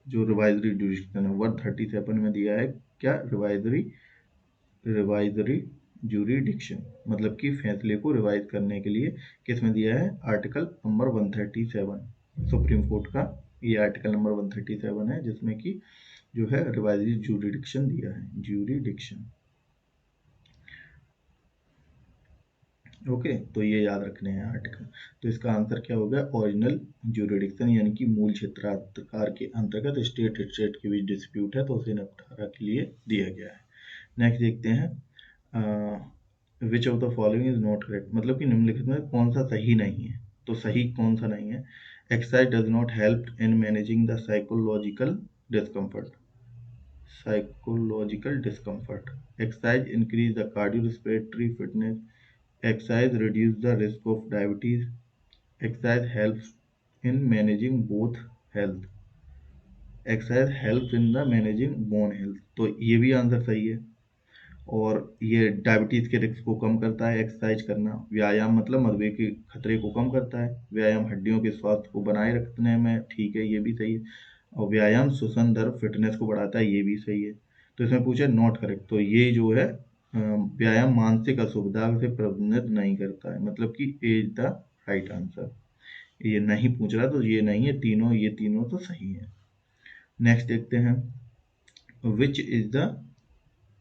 A: जो रिवाइजरी जुरिडिक्शन है, 137 में दिया है क्या, रिवाइजरी रिवाइजरी जुरिडिक्शन, मतलब कि फैसले को रिवाइज करने के लिए किस में दिया है, आर्टिकल नंबर 137 सुप्रीम कोर्ट का, ये आर्टिकल नंबर 137 है जिसमें कि जो है रिवाइजरी जुरिडिक्शन दिया है, जुरिडिक्शन। ओके, तो ये याद रखने हैं आर्टिकल। तो इसका आंसर क्या होगा, ओरिजिनल जुरिडिक्शन, यानी कि मूल क्षेत्राधिकार के अंतर्गत स्टेट स्टेट के बीच डिस्प्यूट है तो उसे निपटारा के लिए दिया गया है। नेक्स्ट देखते हैं, which of the following is not correct, मतलब कि निम्नलिखित में कौन सा सही नहीं है, तो सही कौन सा नहीं है। Exercise does not help in managing the discomfort psychological discomfort. Exercise increase the cardiorespiratory fitness. Exercise reduce the risk of diabetes. Exercise helps in managing both health. Exercise helps in the managing bone health, तो ये भी answer सही है। और ये diabetes के risk को कम करता है एक्सरसाइज करना। व्यायाम मतलब मधुमेह के खतरे को कम करता है। व्यायाम हड्डियों के स्वास्थ्य को बनाए रखने में ठीक है, ये भी सही है। और व्यायाम श्वसन दर फिटनेस को बढ़ाता है, ये भी सही है। तो इसमें पूछा नॉट करेक्ट, तो ये जो है व्यायाम मानसिक असुविधा से प्रबंधित नहीं करता है, मतलब कि इज द राइट आंसर। ये नहीं पूछ रहा तो ये नहीं है, तीनों ये तीनों तो सही है। नेक्स्ट देखते हैं, विच इज द,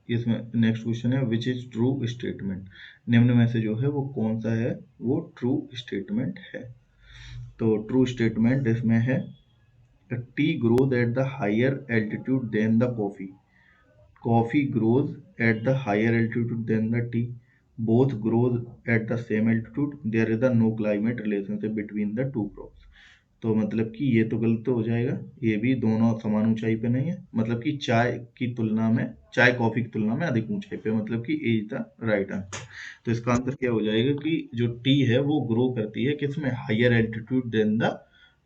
A: इसमें नेक्स्ट क्वेश्चन है विच इज ट्रू स्टेटमेंट। निम्न में से जो है वो कौन सा है, वो ट्रू स्टेटमेंट है। तो ट्रू स्टेटमेंट इसमें है, tea grows at the higher altitude than the coffee. Coffee grows at the higher altitude than the tea. Both grows at the same altitude. There is a no climate relationship between the two crops. तो मतलब कि ये तो गलत हो जाएगा, ये भी दोनों समान ऊंचाई पे नहीं है, मतलब कि चाय कॉफी की तुलना में अधिक ऊंचाई पे, मतलब कि ए इज द राइट आंसर। तो इसका आंसर क्या हो जाएगा कि जो टी है वो ग्रो करती है किसमें, higher altitude than the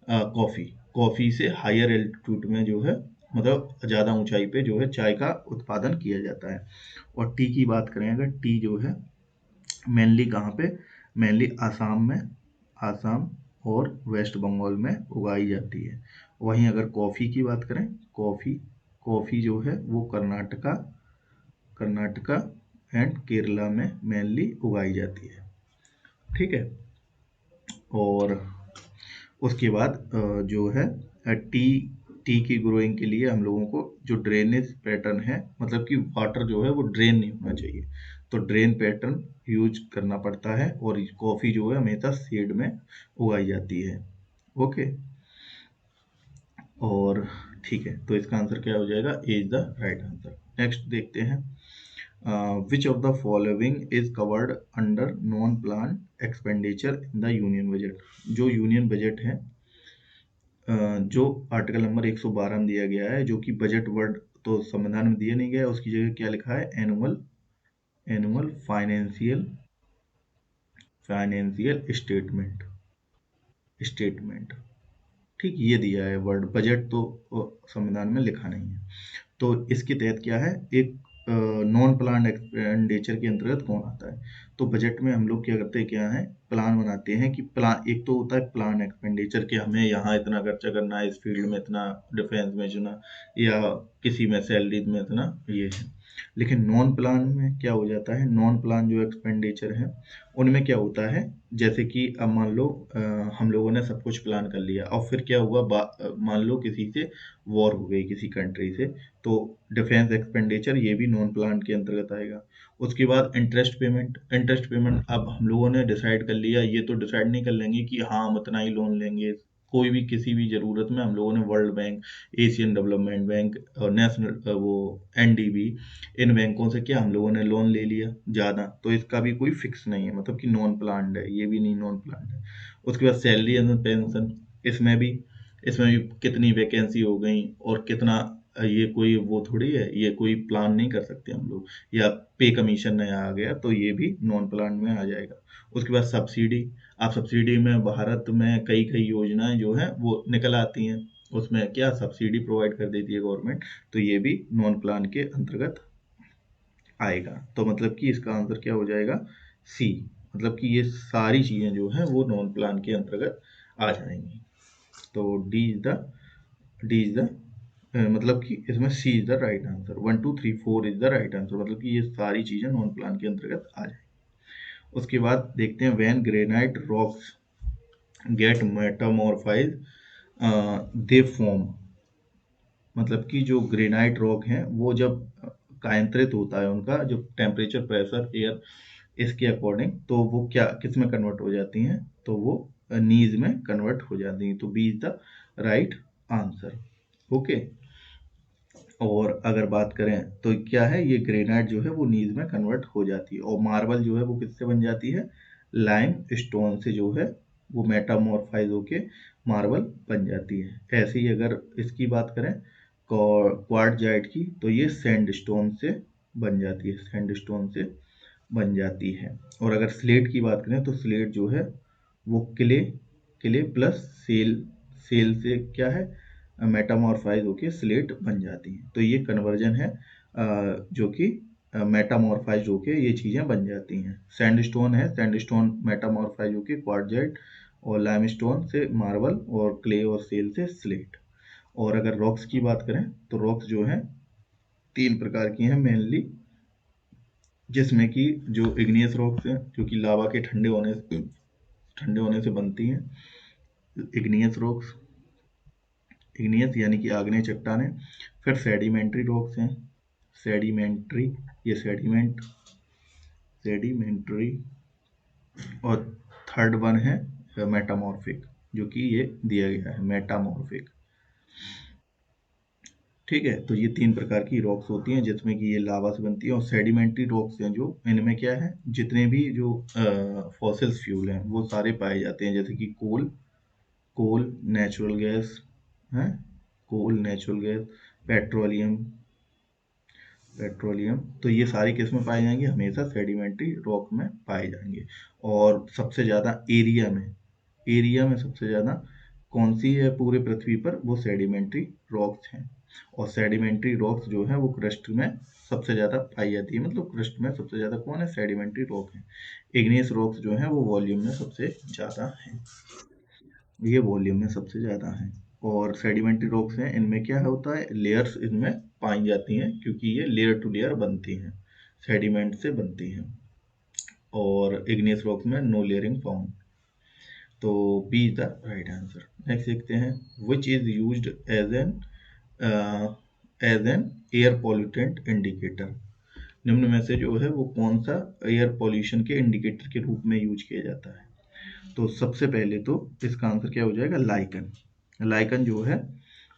A: coffee. Coffee से हायर एल्टीट्यूड में जो है, मतलब ज़्यादा ऊंचाई पे जो है चाय का उत्पादन किया जाता है। और टी की बात करें अगर, टी जो है मेनली कहाँ पे, मेनली आसाम में, आसाम और वेस्ट बंगाल में उगाई जाती है। वहीं अगर कॉफ़ी की बात करें, कॉफ़ी कॉफ़ी जो है वो कर्नाटका एंड केरला में मेनली उगाई जाती है। ठीक है। और उसके बाद जो है टी टी की ग्रोइंग के लिए हम लोगों को जो ड्रेनेज पैटर्न है, मतलब कि वाटर जो है वो ड्रेन नहीं होना चाहिए, तो ड्रेन पैटर्न यूज करना पड़ता है। और कॉफ़ी जो है हमेशा शेड में उगाई जाती है। ओके। और ठीक है, तो इसका आंसर क्या हो जाएगा, A is the right answer. Next देखते हैं, which of the following is covered under non plan expenditure in the union budget. जो यूनियन बजट है, जो आर्टिकल नंबर 112 में दिया गया है, जो कि बजट वर्ड तो संविधान में दिया नहीं गया है, उसकी जगह क्या लिखा है, annual annual financial statement statement. ठीक, ये दिया है वर्ड, बजट तो संविधान में लिखा नहीं है। तो इसके तहत क्या है, एक नॉन प्लान एक्सपेंडिचर के अंतर्गत कौन आता है। तो बजट में हम लोग क्या करते हैं, क्या है, प्लान बनाते हैं कि प्लान, एक तो होता है प्लान एक्सपेंडिचर कि हमें यहाँ इतना खर्चा करना है, इस फील्ड में इतना, डिफेंस में इतना, या किसी में सैलरी में इतना, ये है। लेकिन नॉन प्लान में क्या हो जाता है, नॉन प्लान जो एक्सपेंडिचर है उनमें क्या होता है, जैसे कि अब मान लो हम लोगों ने सब कुछ प्लान कर लिया और फिर क्या हुआ, मान लो किसी से वॉर हो गई किसी कंट्री से, तो डिफेंस एक्सपेंडिचर ये भी नॉन प्लान के अंतर्गत आएगा। उसके बाद इंटरेस्ट पेमेंट अब हम लोगों ने डिसाइड कर लिया, ये तो डिसाइड नहीं कर लेंगे कि हाँ हम इतना ही लोन लेंगे। कोई भी किसी भी ज़रूरत में हम लोगों ने world bank, Asian development bank और नेशनल वो एनडीबी, इन बैंकों से क्या हम लोगों ने लोन ले लिया ज़्यादा, तो इसका भी कोई फिक्स नहीं है, मतलब कि नॉन प्लान्ड है, ये भी नहीं नॉन प्लान्ड है। उसके बाद सैलरी एंड पेंशन, इसमें भी इसमें भी कितनी वैकेंसी हो गई और कितना, ये कोई वो थोड़ी है, ये कोई प्लान नहीं कर सकते हम लोग। या पे कमीशन नया आ गया तो ये भी नॉन प्लान में आ जाएगा। उसके बाद सब्सिडी, आप सब्सिडी में भारत में कई कई योजनाएं जो हैं वो निकल आती हैं, उसमें क्या सब्सिडी प्रोवाइड कर देती है गवर्नमेंट, तो ये भी नॉन प्लान के अंतर्गत आएगा। तो मतलब कि इसका आंसर क्या हो जाएगा, सी, मतलब कि ये सारी चीज़ें जो हैं वो नॉन प्लान के अंतर्गत आ जाएंगी। तो डी इज द मतलब कि इसमें C is the right answer, 1 2 3 4 is the right answer, मतलब कि ये सारी चीज़ें नॉन प्लान के अंतर्गत आ जाएंगी। उसके बाद देखते हैं, when granite rocks get metamorphose they form, मतलब कि जो ग्रेनाइट रॉक हैं वो जब कायांतरित होता है, उनका जो टेम्परेचर, प्रेशर, एयर, इसके अकॉर्डिंग, तो वो क्या किस में कन्वर्ट हो जाती हैं, तो वो नीज में कन्वर्ट हो जाती हैं। तो B is the right answer. Okay. और अगर बात करें तो क्या है, ये ग्रेनाइट जो है वो नीज में कन्वर्ट हो जाती है, और मार्बल जो है वो किससे बन जाती है, लाइम स्टोन से जो है वो मेटामॉर्फाइज होके मार्बल बन जाती है। ऐसे ही अगर इसकी बात करें क्वार्टजाइट की, तो ये सैंडस्टोन से बन जाती है, सैंडस्टोन से बन जाती है। और अगर स्लेट की बात करें तो स्लेट जो है वो clay clay plus cell cell से क्या है, मेटामॉर्फाइज होके स्लेट बन जाती है। तो ये कन्वर्जन है जो कि मेटामॉर्फाइज होके ये चीज़ें बन जाती हैं। सैंडस्टोन है, सैंडस्टोन मेटामॉर्फाइज होके क्वार्टजाइट, और लाइमस्टोन से मार्बल, और क्ले और सेल से स्लेट। और अगर रॉक्स की बात करें तो रॉक्स जो है तीन प्रकार की हैं मेनली, जिसमें कि जो इग्नियस रॉक्स हैं जो कि लावा के ठंडे होने से बनती हैं, इग्नियस रॉक्स, इग्नियस यानी कि आग्नेय चट्टानें। फिर सेडिमेंट्री रॉक्स हैं, सेडिमेंट्री, ये सेडिमेंट्री। और थर्ड वन है मेटामॉर्फिक, जो कि ये दिया गया है मेटामॉर्फिक। ठीक है, तो ये तीन प्रकार की रॉक्स होती हैं जिसमें कि ये लावा से बनती है। और सेडिमेंट्री रॉक्स हैं जो, इनमें क्या है, जितने भी जो फॉसिल्स फ्यूल हैं वो सारे पाए जाते हैं, जैसे कि कोल, कोल नेचुरल गैस है, coal natural gas, petroleum, petroleum. तो ये सारी किस में पाए जाएंगे, हमेशा सेडिमेंट्री रॉक में पाए जाएंगे। और सबसे ज़्यादा एरिया में सबसे ज़्यादा कौन सी है पूरे पृथ्वी पर, वो सेडिमेंट्री रॉक्स हैं। और सेडिमेंट्री रॉक्स जो है वो क्रस्ट में सबसे ज़्यादा पाई जाती है, मतलब क्रस्ट में सबसे ज़्यादा कौन है, सेडिमेंट्री रॉक है। इग्नियस रॉक्स जो है वो वॉल्यूम में सबसे ज़्यादा है, ये वॉल्यूम में सबसे ज़्यादा है। और सेडिमेंट्री रॉक्स हैं, इनमें क्या होता है, लेयर्स इनमें पाई जाती हैं, क्योंकि ये लेयर टू लेयर बनती हैं, सेडिमेंट से बनती हैं। और इग्नियस रॉक्स में नो लेयरिंग फाउंड। तो B is the right answer. Next देखते हैं, which is used as an air pollutant indicator. निम्न में से जो है वो कौन सा एयर पॉल्यूशन के इंडिकेटर के रूप में यूज किया जाता है। तो सबसे पहले तो इसका आंसर क्या हो जाएगा, लाइकन। लाइकन जो है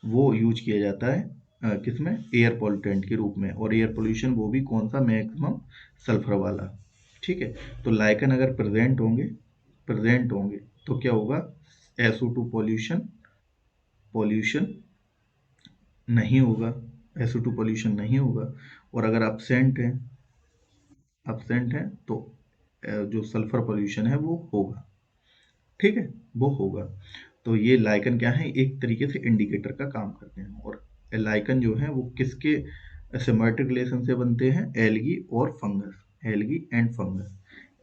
A: वो यूज किया जाता है किसमें, एयर पॉल्यूटेंट के रूप में। और एयर पोल्यूशन वो भी कौन सा, मैक्सिमम सल्फर वाला। ठीक है, तो लाइकन अगर प्रेजेंट होंगे तो क्या होगा, SO2 पॉल्यूशन पॉल्यूशन नहीं होगा, SO2 पॉल्यूशन नहीं होगा। और अगर अपसेंट है तो जो सल्फर पॉल्यूशन है वो होगा। ठीक है, वो होगा। तो ये लाइकन क्या है, एक तरीके से इंडिकेटर का काम करते हैं। और लाइकन जो है वो किसके सिम्बायोटिक रिलेशन से बनते हैं, एल्गी और fungus, algae and fungus,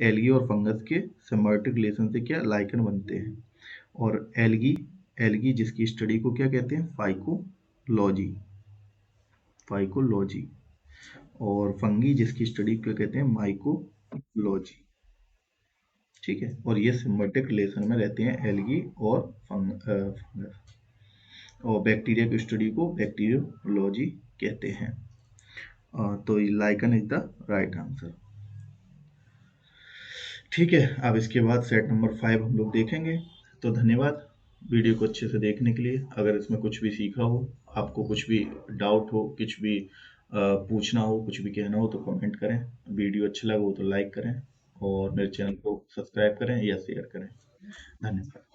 A: algae और फंगस के सिम्बायोटिक रिलेशन से क्या लाइकन बनते हैं। और एल्गी एल्गी जिसकी स्टडी को क्या कहते हैं, फाइकोलॉजी, फाइकोलॉजी। और फंगी जिसकी स्टडी को कहते हैं माइकोलॉजी। ठीक है, और ये सिम्बायोटिक रिलेशन में रहते हैं, एल्गी और फंगस। और बैक्टीरिया की स्टडी को बैक्टीरियोलॉजी कहते हैं। तो lichen is the right answer. ठीक है, अब इसके बाद सेट नंबर 5 हम लोग देखेंगे। तो धन्यवाद वीडियो को अच्छे से देखने के लिए। अगर इसमें कुछ भी सीखा हो, आपको कुछ भी डाउट हो, कुछ भी पूछना हो, कुछ भी कहना हो, तो कमेंट करें। वीडियो अच्छा लगा हो तो लाइक करें, और मेरे चैनल को सब्सक्राइब करें या शेयर करें। धन्यवाद।